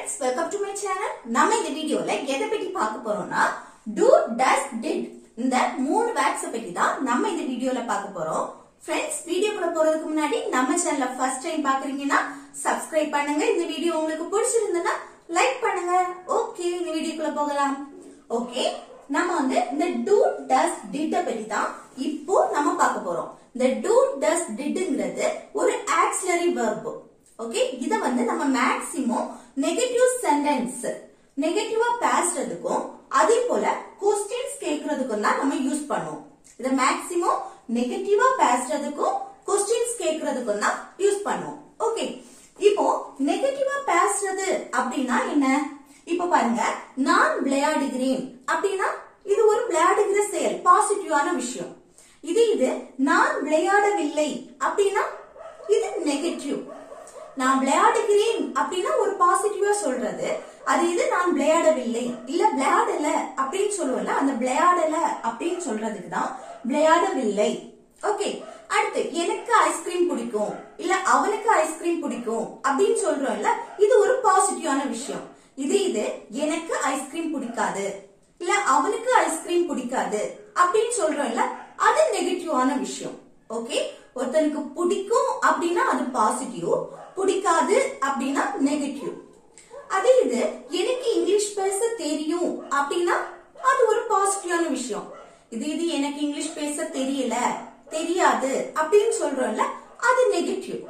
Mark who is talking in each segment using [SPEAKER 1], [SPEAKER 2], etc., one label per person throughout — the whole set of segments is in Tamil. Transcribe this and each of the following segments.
[SPEAKER 1] friends, welcome to my channel. நம்ம இந்த வீடியோல எதை பத்தி பார்க்க போறோம்னா do, does, did இந்த மூணு வேர்ட்ஸ் பத்தி தான் நம்ம இந்த வீடியோல பார்க்க போறோம். Friends, வீடியோக்குள்ள போறதுக்கு முன்னாடி நம்ம சேனலை ஃபர்ஸ்ட் டைம் பாக்குறீங்கன்னா சப்ஸ்கிரைப் பண்ணுங்க. இந்த வீடியோ உங்களுக்கு பிடிச்சிருந்தா லைக் பண்ணுங்க. ஓகே, இந்த வீடியோக்குள்ள போகலாம். ஓகே, நம்ம வந்து இந்த do, does, did பத்தி தான் இப்போ நம்ம பார்க்க போறோம். இந்த do, does, didங்கிறது ஒரு ஆக்சிலரி verb. ஓகே, இத வந்து நம்ம மேக்ஸிமம் நெகட்டிவ் சென்டென்ஸ் நெகட்டிவா பேசுறதுக்கும் அதே போல क्वेश्चंस கேக்குறதுக்கும் தான் நம்ம யூஸ் பண்ணுவோம். இத மேக்ஸிமம் நெகட்டிவா பேசுறதுக்கும் क्वेश्चंस கேக்குறதுக்கும் தான் யூஸ் பண்ணுவோம். ஓகே, இப்போ நெகட்டிவா பேசுறது அப்படினா என்ன? இப்போ பாருங்க, நான் விளையாடுகிறேன் அப்படினா இது ஒரு விளையாடுகிற செயல், பாசிட்டிவான விஷயம். இது நான் விளையாடவில்லை அப்படினா இது நெகட்டிவ். நான் விளையாடுகிறேன் அப்படின்னா ஒரு பாசிட்டிவா சொல்றது. அது இது நான் விளையாடவில்லை இல்ல விளையாடல அப்படின்னு சொல்லுவோம்ல, அந்த விளையாடல அப்படின்னு சொல்றதுக்கு தான் விளையாடவில்லை. ஓகே, அடுத்து எனக்கு ஐஸ்கிரீம் பிடிக்கும் இல்ல அவனுக்கு ஐஸ்கிரீம் பிடிக்கும் அப்படின்னு சொல்றோம்ல, இது ஒரு பாசிட்டிவான விஷயம். இது எனக்கு ஐஸ்கிரீம் பிடிக்காது இல்ல அவனுக்கு ஐஸ்கிரீம் பிடிக்காது அப்படின்னு சொல்றோம்ல, அது நெகட்டிவான விஷயம். ஓகே, ஒருத்தனுக்கு பிடிக்கும் அப்படின்னா அது பாசிட்டிவ், பிடிக்காது அப்படின்னா நெகட்டிவ். அதே இது எனக்கு இங்கிலீஷ் பேச தெரியும் அப்படின்னா அது ஒரு பாசிட்டிவான விஷயம். இது எனக்கு இங்கிலீஷ் பேச தெரியல தெரியாது அப்படின்னு சொல்றோம்ல, அது நெகட்டிவ்.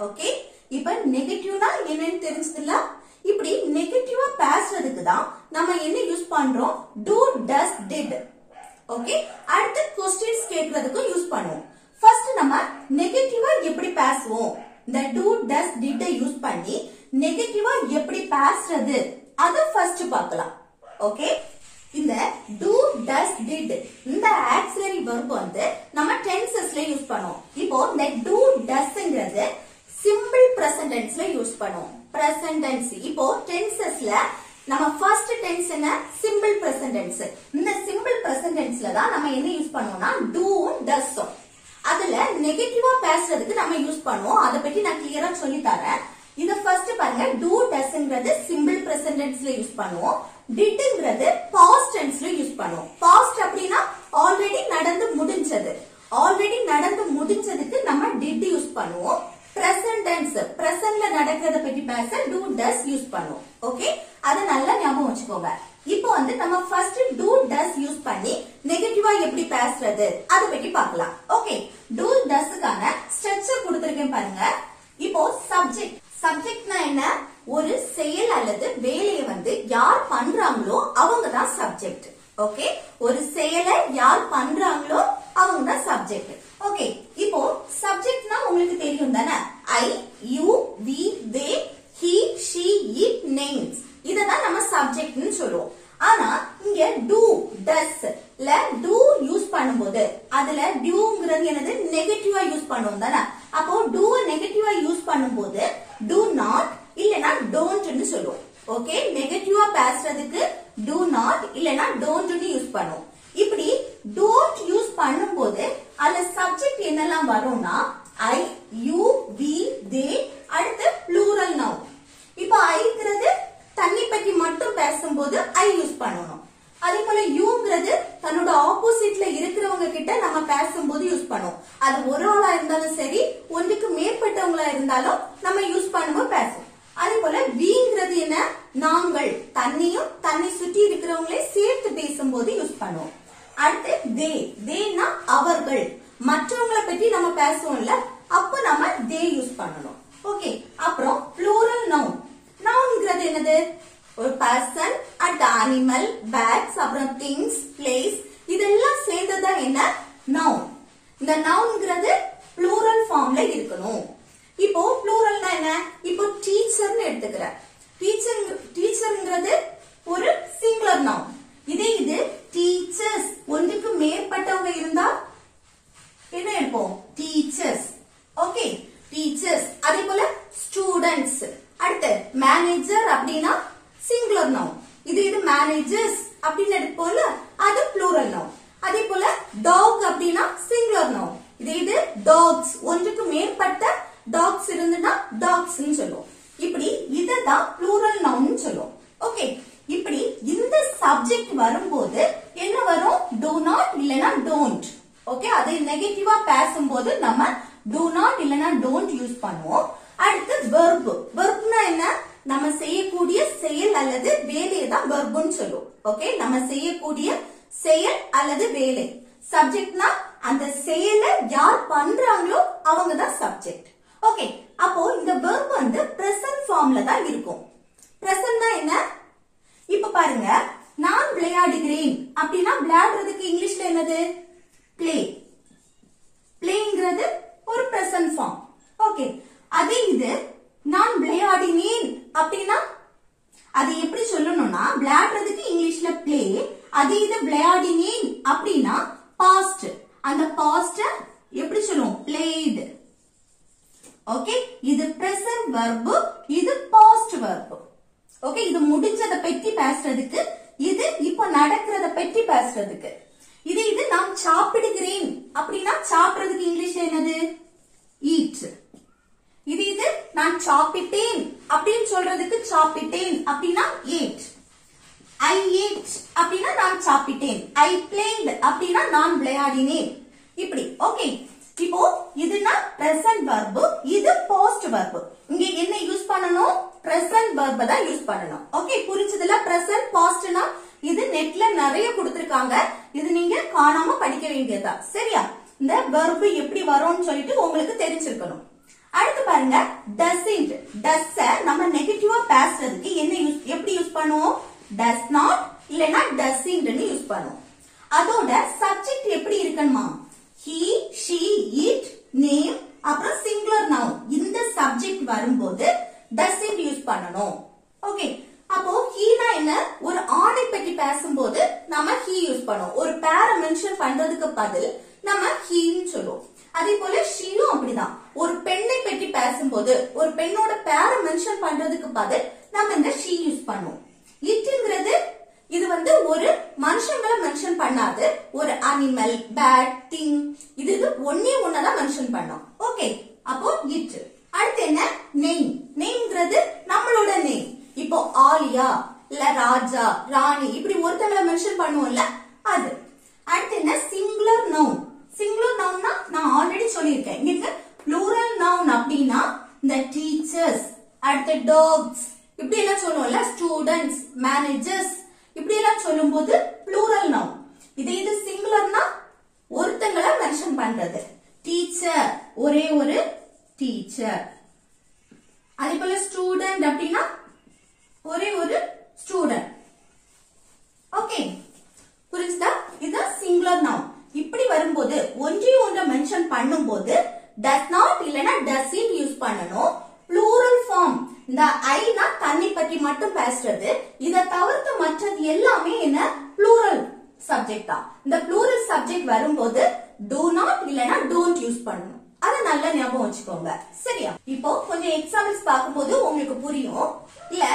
[SPEAKER 1] ஓகே, இப்ப நெகட்டிவ்னா என்னன்னு தெரிஞ்சதுல. இப்படி நெகட்டிவா பேசுறதுக்கு தான் நம்ம என்ன யூஸ் பண்றோம்? do, does, did. ஓகே, அடுத்து क्वेश्चंस கேக்குறதுக்கு யூஸ் பண்ணுவோம். ஃபர்ஸ்ட் நம்ம நெகட்டிவா எப்படி பேசுவோம்? இந்த do, does, did யூஸ் பண்ணி நெகட்டிவா எப்படி பேசுறது அத ஃபர்ஸ்ட் பார்க்கலாம். ஓகே, இந்த do, does, did இந்த ஆக்சிலரி வெர்ப் வந்து நம்ம டென்சஸ்ல யூஸ் பண்ணுவோம். இப்போ இந்த do, doesங்கிறது சிம்பிள் பிரசன்ட் டென்ஸ்ல யூஸ் பண்ணுவோம். பிரசன்ட் டென்ஸ் இப்போ டென்சஸ்ல நம்ம ஃபர்ஸ்ட் டென்ஸ் என்ன? Simple present tense. இந்த சிம்பிள் பிரசன்ட் டென்ஸ்ல தான் நம்ம என்ன யூஸ் பண்ணுவோம்னா do, does. அதுல நெகட்டிவா பேசுறதுக்கு நம்ம யூஸ் பண்ணுவோம். அத பத்தி நான் கிளியரா சொல்லி தரேன். இத ஃபர்ஸ்ட் பாருங்க, do, doesங்கிறது சிம்பிள் பிரசன்ட் டென்ஸ்ல யூஸ் பண்ணுவோம். didங்கிறது பாஸ்ட் டென்ஸ்ல யூஸ் பண்ணுவோம். பாஸ்ட் அப்படினா ஆல்ரெடி நடந்து முடிஞ்சது. ஆல்ரெடி நடந்து முடிஞ்சதுக்கு நம்ம did யூஸ் பண்ணுவோம். பிரசன்ட் டென்ஸ் பிரசன்ட்ல நடக்கிறத பத்தி பேச do, does யூஸ் பண்ணுவோம். ஓகே, அத நல்லா ஞாபகம் வச்சுக்கோங்க. இப்போ வந்து நம்ம ஃபர்ஸ்ட் do, does யூஸ் பண்ணி நெகட்டிவா எப்படி பேசுறது அத பத்தி பார்க்கலாம். ஓகே, do, doesக்கான ஸ்ட்ரக்சர் கொடுத்திருக்கேன் பாருங்க. இப்போ சப்ஜெக்ட்னா என்ன? ஒரு செயல் அல்லது வேலையை வந்து யார் பண்றாங்களோ அவங்க தான் சப்ஜெக்ட். ஓகே, ஒரு செயலை யார் பண்றாங்களோ அவங்க தான் சப்ஜெக்ட். ஓகே, இப்போ சப்ஜெக்ட்னா உங்களுக்கு தெரியும் தானே? I, you, we, they, he, she, it, names. இததான் நம்ம சப்ஜெக்ட்னு சொல்லுவோம். ஆனா இங்க do, does ல do யூஸ் பண்ணும்போது அதுல doங்கிறது என்னது? நெகட்டிவா யூஸ் பண்ணுவோம் தானே? அப்போ do நெகட்டிவா யூஸ் பண்ணும்போது do not இல்லனா don't னு சொல்லுவோம். ஓகே, நெகட்டிவா பேசுறதுக்கு do not இல்லனா don't னு யூஸ் பண்ணுவோம். இப்படி don't யூஸ் பண்ணும்போது அதுல சப்ஜெக்ட் என்னெல்லாம் வரும்னா I, you, we, they, அடுத்து plural noun. இப்போ ஐங்கிறது தண்ணி பத்தி மட்டும் பேசும்போது I யூஸ் பண்ணணும். அதே போல யூங்கிறது தன்னோட ஆப்போசிட்ல இருக்கிறவங்க கிட்ட நம்ம பேசும்போது யூஸ் பண்ணுவோம். அது ஒரு ஆளா இருந்தாலும் சரி, ஒன்றுக்கு மேற்பட்டவங்களா இருந்தாலும் நம்ம யூஸ் பண்ணும்போது பேசுவோம். அதே போல வீங்கிறது என்ன? நாங்கள் தண்ணியும் தண்ணி சுற்றி இருக்கிறவங்களே சேர்த்து பேசும்போது யூஸ் பண்ணுவோம். அடுத்து தேனா அவர்கள், மற்றவங்களை பற்றி நம்ம பேசுவோம்ல, அப்ப நம்ம தே யூஸ் பண்ணணும். ஓகே, அப்புறம் plural noun. நவுன்ங்கிறது என்னது? ஒரு பர்சன், அடுத்து அனிமல், பேக்ஸ், அப்புறம் திங்ஸ், பிளேஸ், இதெல்லாம் சேர்ந்ததா என்ன? நவுன். இந்த நவுன்ங்கிறது plural ஃபார்ம்ல இருக்கணும். இப்போ pluralனா என்ன? இப்போ டீச்சர்னு எடுத்துக்கிறேன். டீச்சர்ங்கிறது ஒரு சிங்குலர் நவுன். இது டீச்சர்ஸ் ஒன்றுக்கு மேற்பட்டவங்க இருந்தா என்ன எடுப்போம்? டீச்சர்ஸ். Okay, teachers. அதே போல ஸ்டூடெண்ட்ஸ். அடுத்து மேனேஜர் அப்படின்னா சிங்குலர் நவுன். இது மேனேஜர்ஸ் அப்படின்னு எடுப்போம்ல, அது ப்ளூரல் நவுன். அதே போல டாக் அப்படின்னா சிங்குலர் நவுன். இது டாக்ஸ், ஒன்றுக்கு மேற்பட்ட டாக்ஸ் இருந்துன்னா டாக்ஸ் சொல்லுவோம். இப்படி இததான் ப்ளூரல் நவுன் வரும்போது என்ன வரும்? do not இல்லனா don't. ஓகே, அதை நெகட்டிவா பேசும்போது நம்ம do not இல்லனா don't யூஸ் பண்ணுவோம். அடுத்து verb. verbனா என்ன? நம்ம செய்யக்கூடிய செயல் அல்லது வேலையை தான் verbன்னு சொல்லுவோம். ஓகே, நம்ம செய்யக்கூடிய செயல் அல்லது வேலை. சப்ஜெக்ட்னா அந்த செயலை யார் பண்றாங்களோ அவங்க தான் சப்ஜெக்ட். ஓகே, அப்போ இந்த verb வந்து present formல தான் இருக்கும். presentனா என்ன? இப்ப பாருங்க, நான் விளையாடுகிறேன் அப்படின்னா விளையாடுறதுக்கு இங்கிலீஷ்ல என்னது? play. playங்கிறது ஒரு present form. ஓகே, அதே இது நான் விளையாடினேன் அப்படின்னா அது எப்படி சொல்லணும்னா விளையாடுறதுக்கு இங்கிலீஷ்ல play, அதே இது விளையாடினேன் அப்படின்னா past. அந்த past எப்படி சொல்லுவோம்? played. ஓகே, இது present verb, இது past verb. ஓகே, இது முடிஞ்சத பத்தி பேசுறதுக்கு, இது இப்ப நடக்கிறத பத்தி பேசுறதுக்கு. இது நான் சாப்பிடுகிறேன் அப்படின்னா சாப்பிடுறதுக்கு இங்கிலீஷ்ல என்னது? eat. இது நான் சாப்பிட்டேன் அப்படின்னு சொல்றதுக்கு சாப்பிட்டேன் அப்படின்னா ate. I ate அப்படின்னா நான் சாப்பிட்டேன். I played அப்படின்னா நான் விளையாடினேன். இப்படி. ஓகே, இப்போ இதுனா present verb, இது past verb. இங்க என்ன யூஸ் பண்ணணும்? present verb தான் யூஸ் பண்ணணும். ஓகே, புரிஞ்சதுல? present pastனா இது நெட்ல நிறைய கொடுத்திருக்காங்க, இது நீங்க காணாம படிக்க வேண்டியதா. சரியா? இந்த verb எப்படி வரும்னு சொல்லிட்டு உங்களுக்கு தெரிஞ்சிருக்கணும். அடுத்து பாருங்க, doesn't. does நம்ம நெகட்டிவா பேசுறதுக்கு என்ன யூஸ், எப்படி யூஸ் பண்ணுவோம்? does not இல்லனா doesn't னு யூஸ் பண்ணுவோம். அதோட சப்ஜெக்ட் எப்படி இருக்கணுமா? he, she, it, name, அப்புறம் singular noun. இந்த சப்ஜெக்ட் வரும்போது doesn't யூஸ் பண்ணணும். ஓகே, அப்போ he னா என்ன? ஒரு ஆணை பத்தி பேசும்போது நம்ம he யூஸ் பண்ணுவோம். ஒரு பேரை மென்ஷன் பண்றதுக்கு பதில் நம்ம he ன்னு சொல்லுவோம். அதே போல ஷீயும் அப்படிதான். ஒரு பெண்ணை பற்றி பேசும்போது ஒரு பெண்ணோட பேரை மென்ஷன் பண்றதுக்கு பதில் நம்ம இந்த she யூஸ் பண்ணுவோம். இட்ங்கிறது இது வந்து ஒரு மனுஷங்களை மென்ஷன் பண்ணாது, ஒரு அனிமல், பேட், திங், இது ஒன்னே ஒன்னதான் மென்ஷன் பண்ணோம். ஓகே, அப்போ இட். அடுத்து என்ன? நேம். நேம்ங்கிறது நம்மளோட நேம். இப்போ ஆலியா இல்ல ராஜா, ராணி, இப்படி ஒருத்தங்களை மென்ஷன் பண்ணுவோம்ல, அது. அடுத்து என்ன? Singular noun. சிங்குலர் நவுன்னா நான் ஆல்ரெடி சொல்லியிருக்கேன். இங்க ப்ளூரல் நவுன் அப்படின்னா இந்த டீச்சர்ஸ், அடுத்து டாக்ஸ், இப்படி எல்லாம் சொல்லுவோம்ல, ஸ்டூடெண்ட்ஸ், மேனேஜர்ஸ், இப்படி எல்லாம் சொல்லும் போது ப்ளூரல் நவுன். இது சிங்குலர்னா ஒருத்தங்களை மென்ஷன் பண்றது. டீச்சர், ஒரே ஒரு டீச்சர். அதே போல ஸ்டூடெண்ட் அப்படின்னா ஒரே ஒரு ஸ்டூடெண்ட். ஓகே, புரிஞ்சுதா? இது சிங்குலர் நவுன். இப்படி வரும்போது ஒன்றே ஒன்றை மென்ஷன் பண்ணும்போது does not இல்லனா doesn't யூஸ் பண்ணணும். ப்ளூரல் ஃபார்ம், இந்த ஐனா தண்ணி பற்றி மட்டும் பேசுறது, இத தவிர்த்து மற்றது எல்லாமே என்ன? ப்ளூரல் சப்ஜெக்ட் தான். இந்த ப்ளூரல் சப்ஜெக்ட் வரும்போது do not இல்லனா don't யூஸ் பண்ணணும். அத நல்லா ஞாபகம் வச்சுக்கோங்க. சரியா? இப்போ கொஞ்சம் எக்ஸாம்பிள்ஸ் பார்க்கும்போது உங்களுக்கு புரியும். இல்ல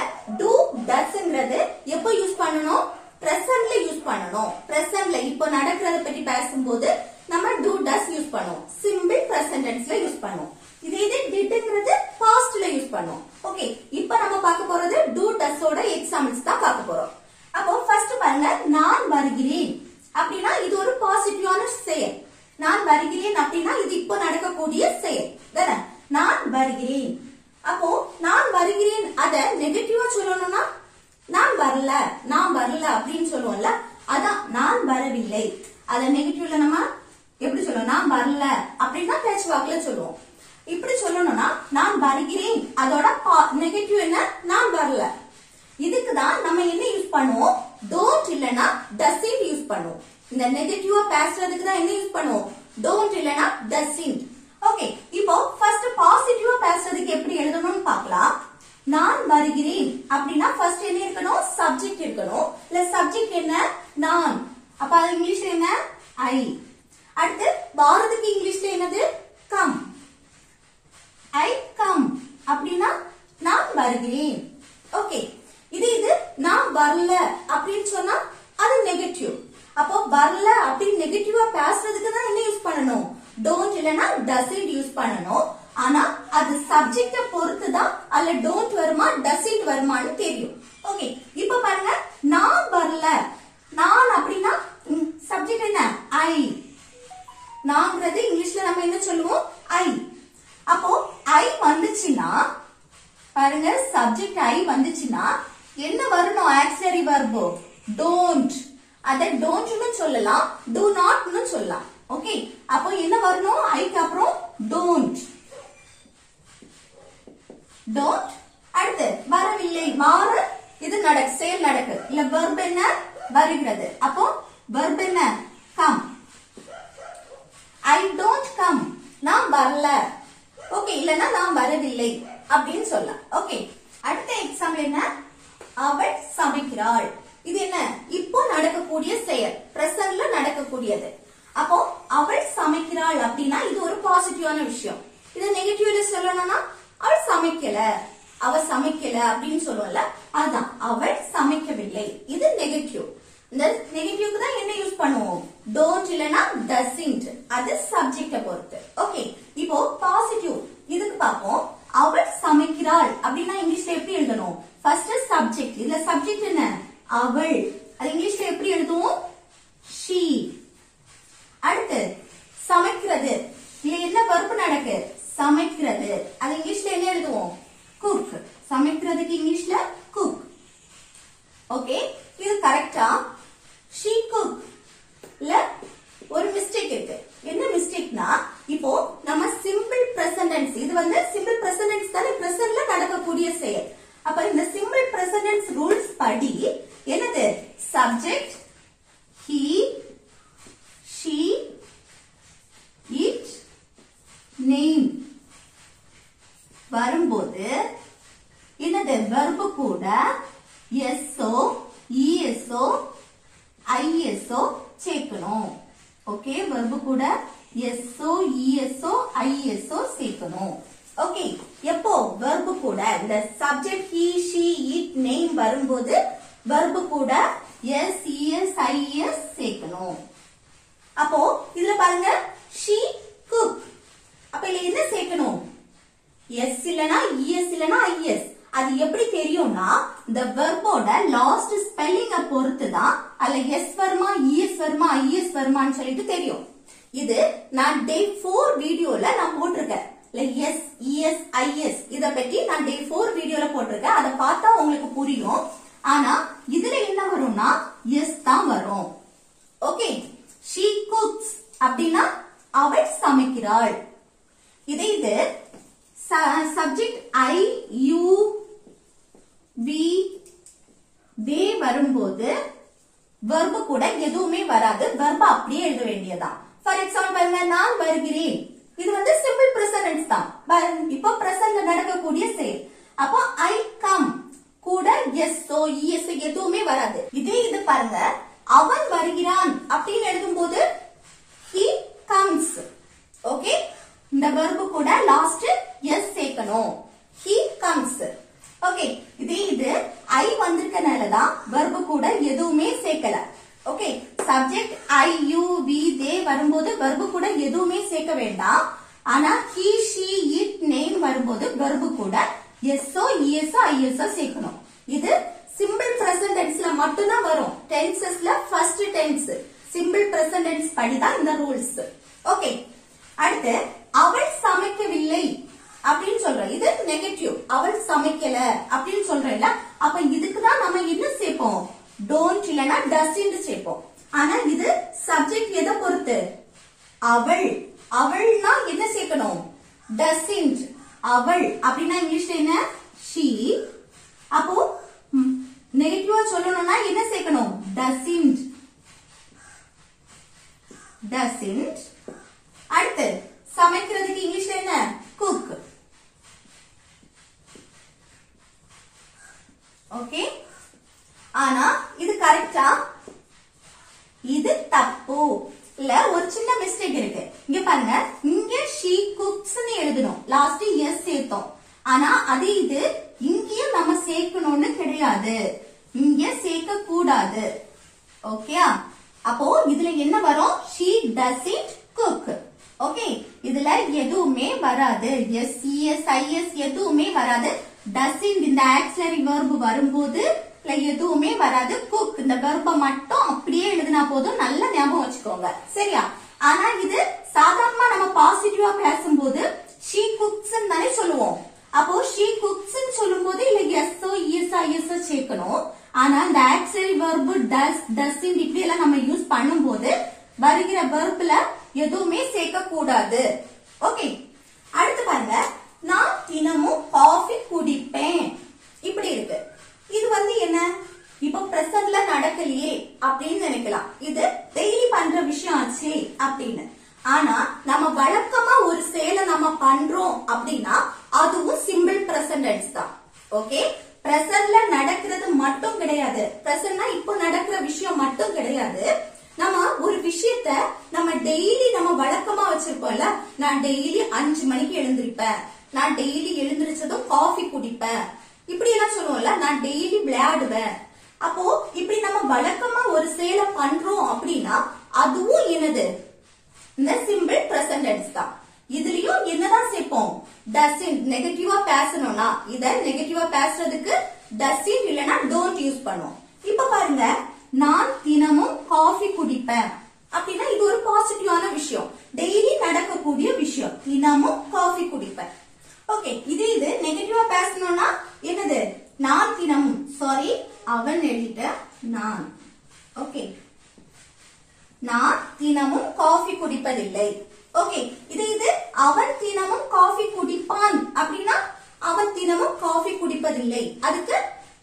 [SPEAKER 1] do doesங்கிறது எப்போ யூஸ் பண்ணணும்? presentல யூஸ் பண்ணணும். presentல இப்போ நடக்கிறத பத்தி பேசும்போது நம்ம do does யூஸ் பண்ணுவோம். simple present tenseல யூஸ் பண்ணுவோம். இது didங்கிறது pastல யூஸ் பண்ணுவோம். ஓகே, இப்போ நம்ம பார்க்க போறது do does ஓட எக்ஸாம்பிள்ஸ் தான் பார்க்க போறோம். அப்போ ஃபர்ஸ்ட் பாருங்க, நான் வருகிறேன் அப்படினா இது ஒரு பாசிட்டிவான செயல். நான் வருகிறேன் அப்படினா இது இப்போ நடக்கக்கூடிய செயல் தானே? நான் வருகிறேன். அப்போ நான் வருகிறேன் அத நெகட்டிவா சொல்லணும்னா நான் வரல, நான் வரல அப்படின்னு சொல்லுவோம்ல, அதான் நான் வரவில்லை. அத நெகட்டிவ்ல நம்ம எப்படி சொல்லுவோம்? நான் வரல அப்படின்னா பேச்சு வாக்குல சொல்லுவோம். இப்படி சொல்லணும்னா நான் வருகிறேன், அதோட நெகட்டிவ் என்ன? நான் வரல. இதுக்குதான் நம்ம என்ன யூஸ் பண்ணுவோம்? don't இல்லனா doesn't யூஸ் பண்ணுவோம். இந்த நெகட்டிவா பேசுறதுக்கு தான் என்ன யூஸ் பண்ணுவோம்? don't இல்லனா doesn't. ஓகே, இப்போ ஃபர்ஸ்ட் பாசிட்டிவா பேசுறதுக்கு எப்படி எழுதணும்னு பார்க்கலாம். நான் வருகிறேன் அப்படின்னா ஃபர்ஸ்ட் என்ன இருக்கணும்? சப்ஜெக்ட் இருக்கணும். இல்ல சப்ஜெக்ட் என்ன? நான். அப்ப அது இங்கிலீஷ்ல என்ன? I. அடுத்து வாரதுக்கு இங்கிலீஷ்ல என்னது? come. I come அப்படின்னா நான் வருகிறேன். ஓகே, இது நான் வரல அப்படின்னு சொன்னா அது நெகட்டிவ். அப்போ வரல அப்படின்னு நெகட்டிவா பேசுறதுக்கு தான் என்ன யூஸ் பண்ணணும்? don't இல்லனா doesn't யூஸ் பண்ணணும். ஆனா அது சப்ஜெக்ட பொறுத்து தான் அல்ல don't வருமா doesn't வருமான்னு தெரியும். ஓகே, இப்போ பாருங்க, நான் வரல, நான் அப்படின்னா சப்ஜெக்ட் என்ன ஐ. நான்ங்கிறது இங்கிலீஷ்ல நம்ம என்ன சொல்லுவோம் ஐ. அப்போ ஐ வந்துச்சுன்னா பாருங்க, சப்ஜெக்ட் ஐ வந்துச்சுன்னா என்ன வரணும்? Auxiliary verb don't. அத டோன்ட்னு சொல்லலாம், டு நாட்னு சொல்லலாம். ஓகே, அப்போ என்ன வரணும்? ஐக்கு அப்புறம் டோன்ட். டோன்ட். அடுத்து வரவில்லை, மாறு, இது நடக்கு, செயல் நடக்கு. இல்ல வெர்ப் என்ன? வருகிறது. அப்போ வெர்ப் என்ன? கம். ஐ டோன்ட் கம், நான் வரல. ஓகே, இல்லனா நான் வரவில்லை அப்படின்னு சொல்லலாம். ஓகே, அடுத்த எக்ஸாம்பிள் என்ன? அவள் சமைக்கிறாள். இது என்ன? இப்போ நடக்கக்கூடிய செயல், பிரசன்ட்ல நடக்கக்கூடியது. அப்போ அவள் சமைக்கிறாள் அப்படின்னா இது ஒரு பாசிட்டிவான விஷயம். இது நெகட்டிவ்ல சொல்லணும்னா அவள் சமைக்கல, அவ சமைக்கல அப்படின்னு சொல்லுவோம்ல, அதுதான் அவள் சமைக்கவில்லை. இது நெகட்டிவ். இந்த நெகட்டிவ்க்கு தான் என்ன யூஸ் பண்ணுவோம்? டோன்ட் இல்லனா டசன்ட். அது சப்ஜெக்ட பொறுத்து. ஓகே, இப்போ பாசிட்டிவ் இதுக்கு பாப்போம். அவள் சமைக்கிறாள் அப்படின்னா இங்கிலீஷ்ல எப்படி எழுதணும்? First subject. இதுல சப்ஜெக்ட் என்ன? அவள். அது இங்கிலீஷ்ல எப்படி எழுதுவோம்? she. அடுத்து சமைக்கிறது. இதுல என்ன வெர்ப் நடக்கு? சமைக்கிறது. அது இங்கிலீஷ்ல என்ன எழுதுவோம்? cook. சமைக்கிறதுக்கு இங்கிலீஷ்ல cook. ஓகே, இது கரெக்டா? she cook. இல்ல ஒரு மிஸ்டேக் இருக்கு. என்ன மிஸ்டேக்னா, இப்போ நம்ம சிம்பிள் பிரசன்ட் டென்ஸ், இது வந்து சிம்பிள் பிரசன்ட் டென்ஸ் தானே, பிரசன்ட்ல நடக்கக்கூடிய செயல். அப்ப இந்த சிம்பிள் பிரசன்ட் டென்ஸ் ரூல்ஸ் படி என்னது? Subject he, she, it, name வரும்போது என்னது? வெர்ப் கூட SO, ESO, ISO சேர்க்கணும். ஓகே, வெர்ப் கூட SO, ESO, ISO சேர்க்கணும். ஓகே, எப்போ? வெர்ப் கூட இந்த subject he, she, it, name வரும்போது வெர்ப் கூட S, ES, IS சேர்க்கணும். அப்போ இதுல பாருங்க, she cook. அப்ப இதுல என்ன சேர்க்கணும்? S இல்லனா ES இல்லனா IS. அது எப்படி தெரியும்னா, இந்த வெர்போட லாஸ்ட் ஸ்பெல்லிங்க பொறுத்து தான் அதுல S வருமா, ES வருமா, IS வருமான்னு சொல்லிட்டு தெரியும். இது நான் டே 4 வீடியோல நான் போட்டிருக்கேன். S, ES, IS இத பத்தி நான் டே 4 வீடியோல போட்டிருக்கேன். அத பார்த்தா உங்களுக்கு புரியும். ஆனா இதுல என்ன வரும்னா S தான் வரும். ஓகே, she cooks அப்படின்னா அவள் சமைக்கிறாள். இது subject I, you, we, they வரும்போது வெர்ப் கூட எதுவுமே வராது. வெர்ப் அப்படியே எழுத வேண்டியதான். ஃபார் எக்ஸாம்பிள் பாருங்க, நான் வருகிறேன். இது வந்து சிம்பிள் பிரசன்ட் டென்ஸ் தான். இப்போ பிரசன்ட்ல நடக்கக்கூடிய செயல். அப்போ I come கூட SO, ESO எதுவுமே வராது. இது பாருங்க, அவன் வருகிறான் அப்படின்னு எழுதும்போது he comes. ஓகே, இந்த வெர்ப் கூட லாஸ்ட் S சேர்க்கணும். he comes. ஓகே, இது I வந்திருக்கனாலதான் வெர்ப் கூட எதுவுமே சேர்க்கல. Okay, subject I, you, we, they வரும்போது வெர்ப் கூட எதுவுமே சேர்க்க வேண்டாம். ஆனா he, she, it, name வரும்போது வெர்ப் கூட SO, ESO, ISO சேர்க்கணும். இது சிம்பிள் பிரசன்ட் டென்ஸ்ல மட்டும் தான் வரும். டென்சஸ்ல first tense simple present tense படிதான் இந்த ரூல்ஸ். ஓகே, அடுத்து அவள் சமைக்கவில்லை அப்படின்னு சொல்றோம். இது நெகட்டிவ். அவள் சமைக்கல அப்படின்னு சொல்றேன்ல, அப்ப இதுக்கு தான் நம்ம என்ன சேர்ப்போம்? டோன்ட் இல்லனா டசன்ட் சேர்ப்போம். ஆனா இது சப்ஜெக்ட் எதை பொறுத்து? அவள். அவள்னா என்ன சேர்க்கணும்? டசன்ட். அவள் அப்படின்னா இங்கிலீஷ்ல என்ன? she. அப்போ நெகட்டிவா சொல்லணும்னா என்ன சேர்க்கணும்? டசன்ட். டசன்ட். அடுத்து சமைக்கிறதுக்கு இங்கிலீஷ்ல என்ன? cook. ஓகே, ஆனா இது கரெக்டா? இது தப்பு. இல்ல ஒரு சின்ன மிஸ்டேக் இருக்கு. இங்க பாருங்க, இங்க she cooks னு எழுதணும், லாஸ்ட் s சேர்த்தோம். ஆனா அது இது இங்கேயும் நம்ம சேர்க்கணும்னு கிடையாது, இங்க சேர்க்க கூடாது. ஓகே, அப்போ இதுல என்ன வரும்? she doesn't cook. ஓகே, இதுல எதுவுமே வராது. S, ES, IS எதுவுமே வராது. doesn't இந்த ஆக்சிலரி வெர்ப் வரும்போது எதுவுமே வராது. குக் இந்த verb மட்டும் அப்படியே எழுதினா போதும். நல்ல ஞாபகம் வச்சுக்கோங்க சரியா. ஆனா இது சாதாரணமா நம்ம பாசிட்டிவா பேசும்போது she cooks தானே சொல்லுவோம். அப்போ she cooks சொல்லும்போது இல்ல எஸ் இஎஸ் சேர்க்கணும். ஆனா இந்த ஆக்சிலரி verb does doesn't இப்படி எல்லாம் நம்ம யூஸ் பண்ணும்போது வருகிற verbல எதுவுமே சேர்க்க கூடாது. ஓகே, அடுத்து பாருங்க, நான் தினமும் காஃபி குடிப்பேன் இப்படி இருக்கு. இது என்ன, இப்போ பிரசன்ட்ல நடக்கலையே அப்படின்னு நினைக்கலாம். இது டெய்லி பண்ற விஷயம் ஆச்சு அப்படின்னு. ஆனா நம்ம வழக்கமா ஒரு செயலை நம்ம பண்றோம் அப்படின்னா அதுவும் சிம்பிள் பிரசன்ட் டென்ஸ் தான். ஓகே, பிரசன்ட்ல நடக்கிறது மட்டும் கிடையாது. பிரசன்ட்னா இப்போ நடக்கிற விஷயம் மட்டும் கிடையாது. நம்ம ஒரு விஷயத்த நம்ம டெய்லி நம்ம வழக்கமா வச்சிருப்போம்ல. நான் டெய்லி 5 மணிக்கு எழுந்திருப்பேன், நான் டெய்லி எழுந்திருச்சதும் காஃபி குடிப்பேன், இப்படி எல்லாம் சொல்லுவோம்ல. நான் டெய்லி விளையாடுவேன். அப்போ இப்படி நம்ம வழக்கமா ஒரு செயலை பண்றோம் அப்படின்னா அதுவும் என்னது, இந்த சிம்பிள் பிரசன்ட் டென்ஸ் தான். இதுலயும் என்னதான் சேர்ப்போம், doesn't. நெகட்டிவா பேசணும்னா இத நெகட்டிவா பேசுறதுக்கு doesn't இல்லனா don't யூஸ் பண்ணுவோம். இப்ப பாருங்க, நான் தினமும் காஃபி குடிப்பேன் அப்படின்னா இது ஒரு பாசிட்டிவான விஷயம், டெய்லி நடக்கக்கூடிய விஷயம். தினமும் காஃபி குடிப்பேன். ஓகே, இது நெகட்டிவா பேசணும்னா என்னது, நான் தினமும், சாரி அவன் எழுதிட்ட நான். ஓகே, நான் தினமும் காஃபி குடிப்பதில்லை. ஓகே, இது அவன் தினமும் காஃபி குடிப்பான் அப்படின்னா அவன் தினமும் காஃபி குடிப்பதில்லை, அதுக்கு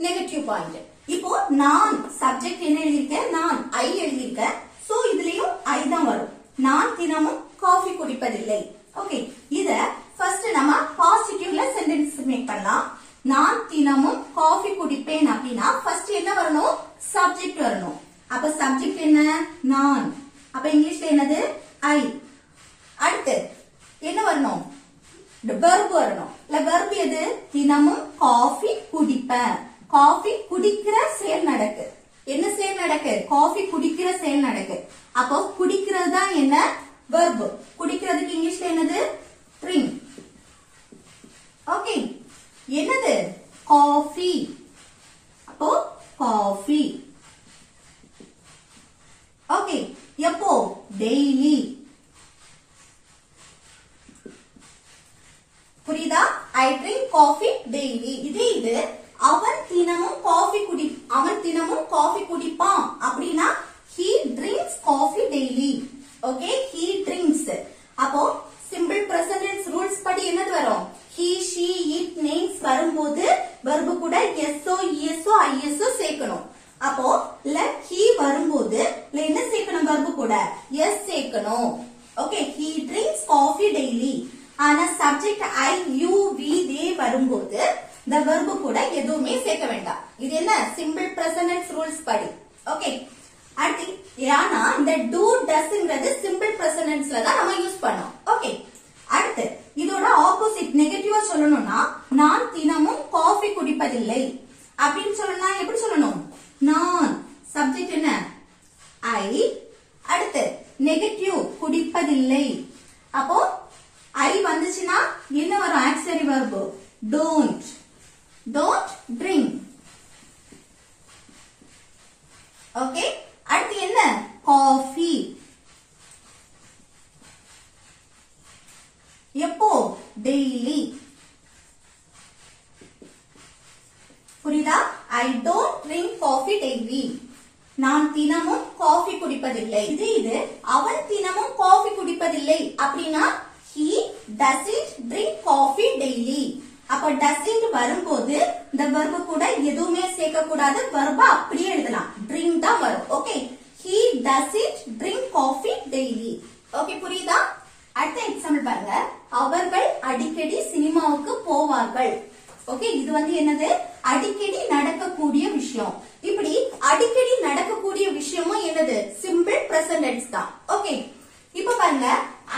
[SPEAKER 1] நெகட்டிவ் பாயிண்ட். இப்போ நான் சப்ஜெக்ட் என்ன எழுதியிருக்கேன், நான் ஐ எழுதியிருக்கேன். சோ இதுலயும் ஐ தான் வரும். நான் தினமும் காஃபி குடிப்பதில்லை. ஓகே, இத ஃபர்ஸ்ட் நம்ம பாசிட்டிவ்ல சென்டென்ஸ் மேக் பண்ணலாம். நான் தினமும் காஃபி குடிப்பேன் அப்படின்னா ஃபர்ஸ்ட் என்ன வரணும், சப்ஜெக்ட் வரணும். அப்ப சப்ஜெக்ட் என்ன, நான். அப்ப இங்கிலீஷ்ல என்னது, ஐ. அடுத்து என்ன வரணும், verb வரணும். verb எது, தினமும் காஃபி குடிப்பேன். காஃபி குடிக்கிற செயல் நடக்கு. என்ன செயல் நடக்கு, காஃபி குடிக்கிற செயல் நடக்கு. அப்போ குடிக்கிறது தான் என்ன, verb. குடிக்கிறதுக்கு இங்கிலீஷ்ல என்னது, drink. ஓகே, என்னது, காஃபி. அப்போ காஃபி. ஓகே, எப்போ, டெய்லி. புரியுதா, ஐ ட்ரிங்க் காஃபி டெய்லி. இது அவன் தினமும் காஃபி குடிப்பான் அப்படின்னா he drinks coffee daily. Okay, he drinks. அப்போ சிம்பிள் பிரசன்ட் டென்ஸ் ரூல்ஸ் படி என்னது வரும், he she it names வரும்போது verb கூட எஸ்ஓ இஎஸ்ஓ ஐஎஸ்ஓ சேர்க்கணும். அப்போ he வரும்போது என்ன சேர்க்கணும், verb கூட எஸ் சேர்க்கணும். Okay, he drinks coffee daily. ஆனா subject I you we they வரும்போது இந்த verb கூட எதுவுமே சேர்க்க வேண்டாம். இது என்ன, சிம்பிள் பிரசன்ட் டென்ஸ் ரூல்ஸ் படி. ஓகே, அடுத்து ஏன்னா இந்த do doesங்கிறது சிம்பிள் பிரசன்ட் டென்ஸ்ல தான் நம்ம யூஸ் பண்ணோம். ஓகே, அடுத்து இதோட ஆப்போசிட் நெகட்டிவா சொல்லணும்னா நான் தினமும் காஃபி குடிப்பதில்லை அப்படின்னு சொல்லணும். எப்படி சொல்லணும், நான், சப்ஜெக்ட் என்ன ஐ, அடுத்து நெகட்டிவ் குடிப்பதில்லை. அப்போ ஐ வந்துச்சுன்னா என்ன வரும், auxiliary verb don't. Don't drink. Okay, அடுத்து என்ன, காஃபி. எப்போ, டெய்லி. புரியுதா, I don't drink coffee daily. நான் தினமும் காஃபி குடிப்பதில்லை. இது அவன் தினமும் காஃபி குடிப்பதில்லை அப்படின்னா he doesn't drink coffee daily. அப்ப doesn't வரும்போது இந்த verb கூட எதுவுமே சேர்க்க கூடாது. verb அப்படியே எழுதலாம், drink தான் வரும். Okay, he doesn't drink coffee daily. Okay, புரியுதா. அடுத்த எக்ஸாம்பிள் பாருங்க, அவர்கள் அடிக்கடி சினிமாவுக்கு போவார்கள். ஓகே, இது என்னது, அடிக்கடி நடக்கக்கூடிய விஷயம். இப்படி அடிக்கடி நடக்கக்கூடிய விஷயமும் என்னது, சிம்பிள் பிரசன்ட் டென்ஸ் தான். ஓகே, இப்ப பாருங்க,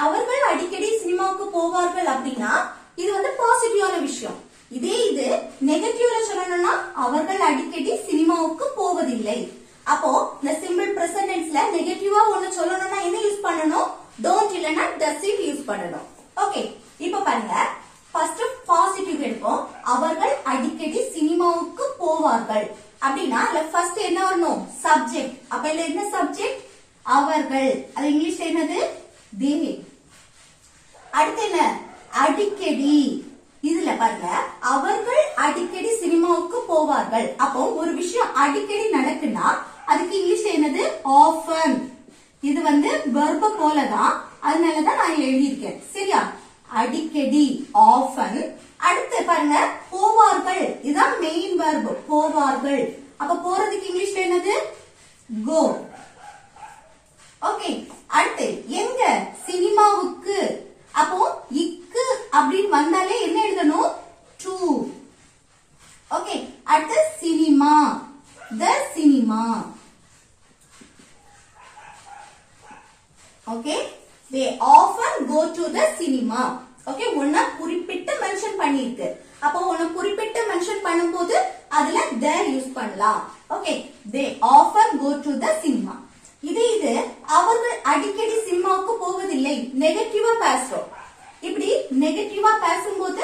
[SPEAKER 1] அவர்கள் அடிக்கடி சினிமாவுக்கு போவார்கள் அப்படின்னா இது பாசிட்டிவான விஷயம். இது நெகட்டிவ்ல சொல்லணும்னா அவர்கள் அடிக்கடி சினிமாவுக்கு போவதில்லை. அப்போ இந்த சிம்பிள் பிரசன்ட் டென்ஸ்ல நெகட்டிவா ஒன்னு சொல்லணும்னா என்ன யூஸ் பண்ணணும், don't இல்லனா doesn't யூஸ் பண்ணணும். ஓகே, இப்ப பாருங்க, ஃபர்ஸ்ட் பாசிட்டிவ் எடுப்போம். அவர்கள் அடிக்கடி சினிமாவுக்கு போவார்கள் அப்படின்னா ஃபர்ஸ்ட் என்ன வரணும் சப்ஜெக்ட். அப்ப இதுல என்ன சப்ஜெக்ட் அவர்கள், அது இங்கிலீஷ்ல என்னது they. அடுத்து என்ன அடிக்கடி. இதுல பாருங்க அவர்கள் அடிக்கடி சினிமாவுக்கு போவார்கள். அப்போ ஒரு விஷயம் அடிக்கடி நடக்குன்னா அதுக்கு இங்கிலீஷ்ல என்னது often. இது verb போலதான், அதனாலதான் நான் எழுதியிருக்கேன். சரியா, அடிக்கடி often. அடுத்து பாருங்க போவார்கள், இதுதான் மெயின் verb போவார்கள். அப்ப போறதுக்கு இங்கிலீஷ்ல என்னது go. ஓகே, அடுத்து எங்க சினிமாவுக்கு. அப்போ இக்கு அப்படின்னு வந்தாலே என்ன எழுதணும் to. ஓகே, அடுத்து cinema the cinema. Okay, they often go to the cinema. Okay, ஒண்ணா குறிப்பிட்டு மென்ஷன் பண்ணிருக்கு. அப்போ ஒண்ணு குறிப்பிட்டு மென்ஷன் பண்ணும்போது அதுல the யூஸ் பண்ணலாம். Okay, they often go to the cinema. இது அவர்கள் அடிக்கடி சினிமாவுக்கு போவதில்லை, நெகட்டிவா பேசுறோம். இப்படி நெகட்டிவா பேசும்போது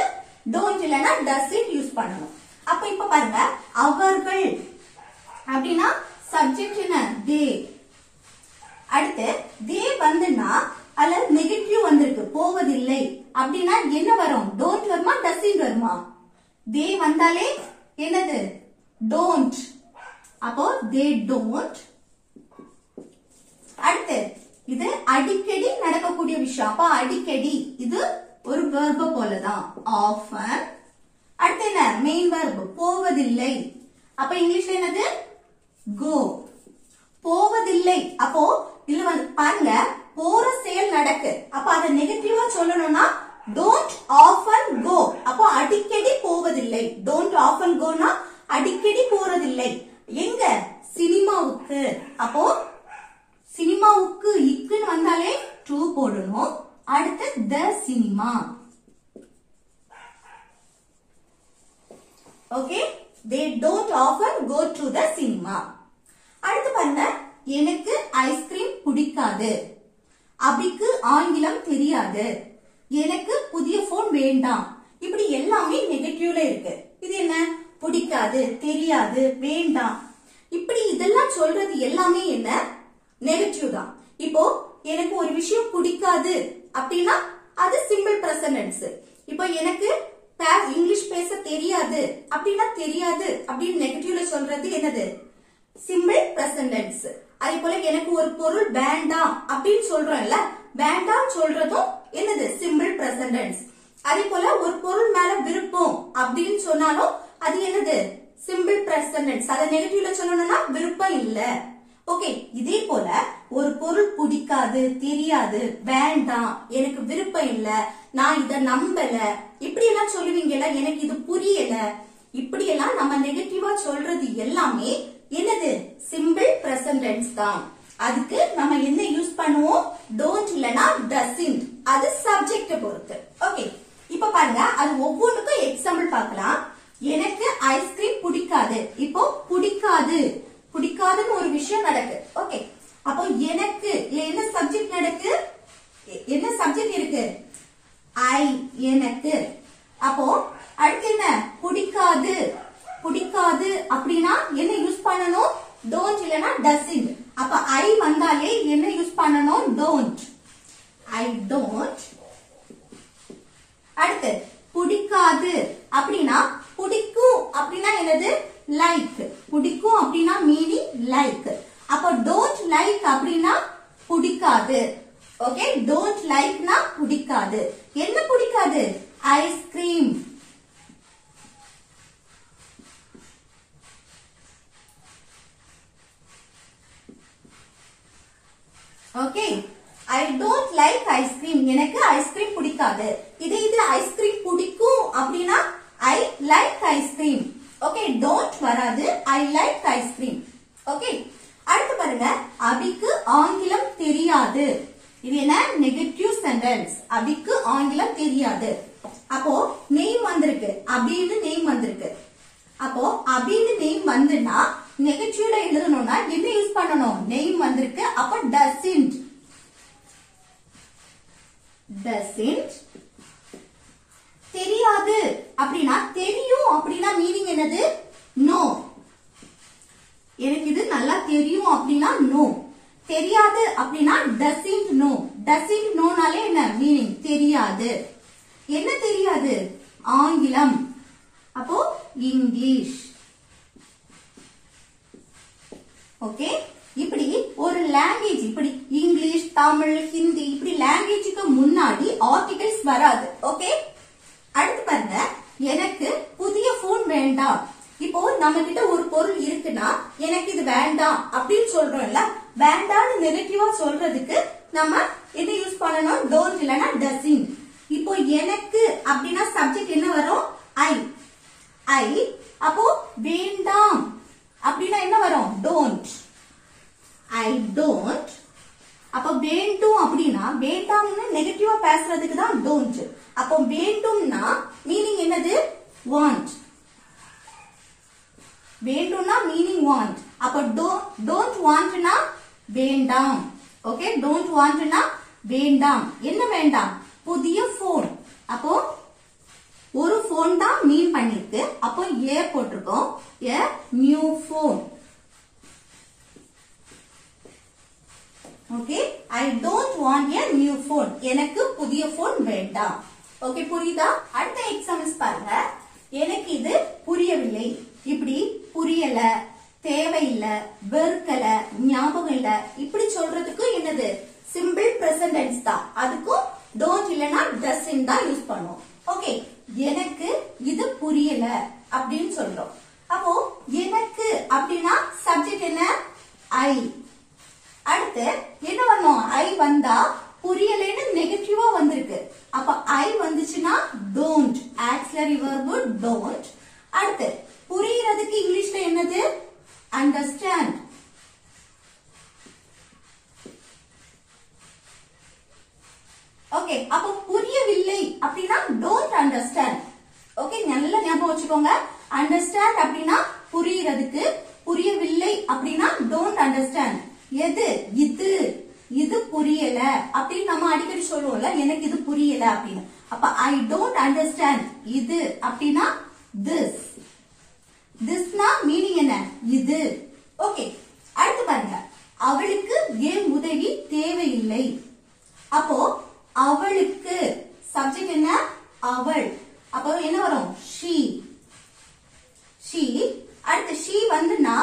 [SPEAKER 1] don't இல்லனா doesn't யூஸ் பண்ணணும். அப்ப இப்ப பாருங்க அவர்கள் அப்படின்னா சப்ஜெக்ட் என்ன they. அடுத்து they வந்துனா அல்ல நெகட்டிவ் வந்திருக்கு போவதில்லை அப்படின்னா என்ன வரும் don't வருமா doesn't வருமா? they வந்தாலே என்னது don't. அப்போ they don't. அடுத்து இது அடிக்கடி நடக்கக்கூடிய விஷயம். அப்ப அடிக்கடி இது ஒரு verb போலதான் often. அடுத்து என்ன மெயின் verb போவதில்லை. அப்ப இங்கிலீஷ்ல என்னது go. போவதில்லை. அப்போ இதுல பாருங்க போற செயல் நடக்கு. அப்ப அத நெகட்டிவா சொல்லணும்னா don't often go. அப்போ அடிக்கடி போவதில்லை. don't often goனா அடிக்கடி போறதில்லை. எங்க சினிமாவுக்கு. அப்போ சினிமாவுக்கு இக்குன்னு வந்தாலே to போடணும். அடுத்து the cinema. Okay, they don't often go to the cinema. அடுத்து பாருங்க எனக்கு ஐஸ்கிரீம் பிடிக்காது, அபிக்கு ஆங்கிலம் தெரியாது, எனக்கு புதிய போன் வேண்டாம். இப்படி எல்லாமே நெகட்டிவ்ல இருக்கு. இது என்ன பிடிக்காது, தெரியாது, வேண்டாம். இப்படி இதெல்லாம் சொல்றது எல்லாமே என்ன நெகட்டிவ் தான். இப்போ எனக்கு ஒரு விஷயம் பிடிக்காது அப்படின்னா அது சிம்பிள் பிரசன்ட் டென்ஸ். இப்போ எனக்கு இங்கிலீஷ் பேச தெரியாது அப்படின்னா தெரியாது அப்படின்னு நெகட்டிவ்ல சொல்றது என்னது சிம்பிள் பிரசன்ட் டென்ஸ். அதே போல எனக்கு ஒரு பொருள் வேண்டாம் அப்படின்னு சொல்றோம்ல, வேண்டாம் சொல்றதும் என்னது சிம்பிள் பிரசன்ட் டென்ஸ். அதே போல ஒரு பொருள் மேல விருப்பம் அப்படின்னு சொன்னாலும் அது என்னது சிம்பிள் பிரசன்ட் டென்ஸ். அத நெகட்டிவ்ல சொல்லணும்னா விருப்பம் இல்ல. ஓகே, இதே போல ஒரு பொருள் பிடிக்காது, தெரியாது, வேண்டாம், எனக்கு விருப்பம் இல்ல, நான் இத நம்பல, இப்படி எல்லாம் சொல்லுவீங்கல்ல, எனக்கு இது புரியல, இப்படி எல்லாம் நம்ம நெகட்டிவா சொல்றது எல்லாமே என்னது சிம்பிள் பிரசன்ட் டென்ஸ் தான். அதுக்கு நம்ம என்ன யூஸ் பண்ணுவோம் don't இல்லனா doesn't. அது சப்ஜெக்ட் பொறுத்து. ஓகே, இப்ப பாருங்க அது ஒவ்வொன்றுக்கும் எக்ஸாம்பிள் பார்க்கலாம். எனக்கு ஐஸ்கிரீம் பிடிக்காது. இப்போ பிடிக்காது பிடிக்காதுன்னு ஒரு விஷயம் நடக்கு. ஓகே, அப்போ எனக்கு என்ன சப்ஜெக்ட் நடக்கு, என்ன சப்ஜெக்ட் இருக்கு ஐ எனக்கு. அப்போ அடுத்து என்ன பிடிக்காது பிடிக்காது அப்படின்னா என்ன யூஸ் பண்ணணும் don't இல்லனா doesn't. அப்ப ஐ வந்தாலே என்ன யூஸ் பண்ணணும் don't. I don't. அடுத்து பிடிக்காது அப்படின்னா பிடிக்கும் அப்படின்னா என்னது லைக். பிடிக்கும் அப்படின்னா மீனிங் லைக். அப்ப don't like அப்படின்னா பிடிக்காது. ஓகே, don't likeனா பிடிக்காது. என்ன பிடிக்காது ice cream. Okay, I don't like ice cream. எனக்கு ஐஸ்கிரீம் பிடிக்காது. இது ஐஸ்கிரீம் பிடிக்கும் அப்படின்னா I like ice cream. Okay, don't வராது, I like ice cream. Okay, அடுத்து பாருங்க அபிக்கு ஆங்கிலம் தெரியாது. இது என்ன நெகட்டிவ் சென்டென்ஸ். அபிக்கு ஆங்கிலம் தெரியாது. அப்போ நேம் வந்திருக்கு, அபின்னு நேம் வந்திருக்கு. அப்போ அபின்னு நேம் வந்துனா நெகட்டிவ்ல எழுதணும்னா என்ன யூஸ் பண்ணணும் நேம் வந்திருக்கு. அப்ப doesn't. doesn't. தெரியாது அப்படின்னா தெரியும் அப்படின்னா மீனிங் என்னது நோ. தெரியும் அப்படின்னா நோ, தெரியாது அப்படின்னா doesn't know. doesn't knowனாலே என்ன மீனிங்? தெரியாது. என்ன தெரியாது? ஆங்கிலம். அப்போ இங்கிலீஷ். ஓகே, இப்படி ஒரு லாங்குவேஜ், இப்படி இங்கிலீஷ், தமிழ், ஹிந்தி, இப்படி லாங்குவேஜுக்கு முன்னாடி ஆர்டிகல்ஸ் வராது. ஓகே, அடுத்து பாருங்க, எனக்கு புதிய போன் வேண்டாம். இப்போ நம்ம கிட்ட ஒரு பொருள் இருக்குன்னா எனக்கு இது வேண்டாம் அப்படின்னு சொல்றோம்ல, வேண்டாம்னு நெகட்டிவா சொல்றதுக்கு நம்ம என்ன யூஸ் பண்ணணும்? டோன்ட் இல்லனா டசன்ட். இப்போ எனக்கு அப்படின்னா சப்ஜெக்ட் என்ன வரும்? ஐ. ஐ. அப்போ வேண்டாம் அப்படின்னா என்ன வரும்? டோன்ட். I don't. அப்ப வேண்டும் அப்படின்னா வேண்டாம்னு நெகட்டிவா பேசுறதுக்கு தான் டோன்ட். அப்போ வேண்டும்னா மீனிங் என்னது? வாண்ட். வேண்டும்னா மீனிங் வாண்ட். அப்ப டோன்ட் வாண்ட்னா வேண்டாம். ஓகே, டோன்ட் வாண்ட்னா வேண்டாம். என்ன வேண்டாம்? புதிய போன். அப்போ ஒரு போன் தான் மீன் பண்ணிருக்கு. அப்போ ஏ போட்டிருக்கோம். a new phone. Okay, I don't want a new phone. எனக்கு புதிய போன் வேண்டாம். ஓகே, புரியுதா? அடுத்த எக்ஸாம்பிள்ஸ் பாருங்க. எனக்கு இது புரியவில்லை. இப்படி புரியல, தேவையில்ல, வெறுக்கல, ஞாபகம் இல்ல, இப்படி சொல்றதுக்கு என்னது? சிம்பிள் பிரசன்ட் டென்ஸ் தான். அதுக்கும் டோன்ட் இல்லனா டசன்ட் தான் யூஸ் பண்ணுவோம். ஓகே, எனக்கு இது புரியல அப்படின்னு சொல்றோம். அப்போ எனக்கு அப்படின்னா சப்ஜெக்ட் என்ன? ஐ. அடுத்து என்ன பண்ணோம்? ஐ வந்தா புரியலன்னு நெகட்டிவா வந்திருக்கு. அப்ப ஐ வந்துச்சுன்னா டோன்ட். Auxiliary verb don't. அடுத்து புரியறதுக்கு இங்கிலீஷ்ல என்னது? அண்டர்ஸ்டாண்ட். ஓகே, அப்ப புரியவில்லை அப்படின்னா டோன்ட் அண்டர்ஸ்டாண்ட். ஓகே, நல்ல ஞாபகம் வச்சுக்கோங்க. அண்டர்ஸ்டாண்ட் அப்படின்னா புரியறதுக்கு, புரியவில்லை அப்படின்னா டோன்ட் அண்டர்ஸ்டாண்ட். எது? இது. இது புரியல அப்படின்னு நம்ம அடிக்கடி சொல்லுவோம்ல, எனக்கு இது புரியல அப்படின்னு. அப்ப ஐ டோன்ட் அண்டர்ஸ்டாண்ட் இது அப்படின்னா திஸ். திஸ்னா மீனிங் என்ன? இது. ஓகே, அடுத்து பாருங்க, அவளுக்கு ஏன் உதவி தேவையில்லை. அப்போ அவளுக்கு சப்ஜெக்ட் என்ன? அவள். அப்போ என்ன வரும்? she. she. அடுத்து she வந்துனா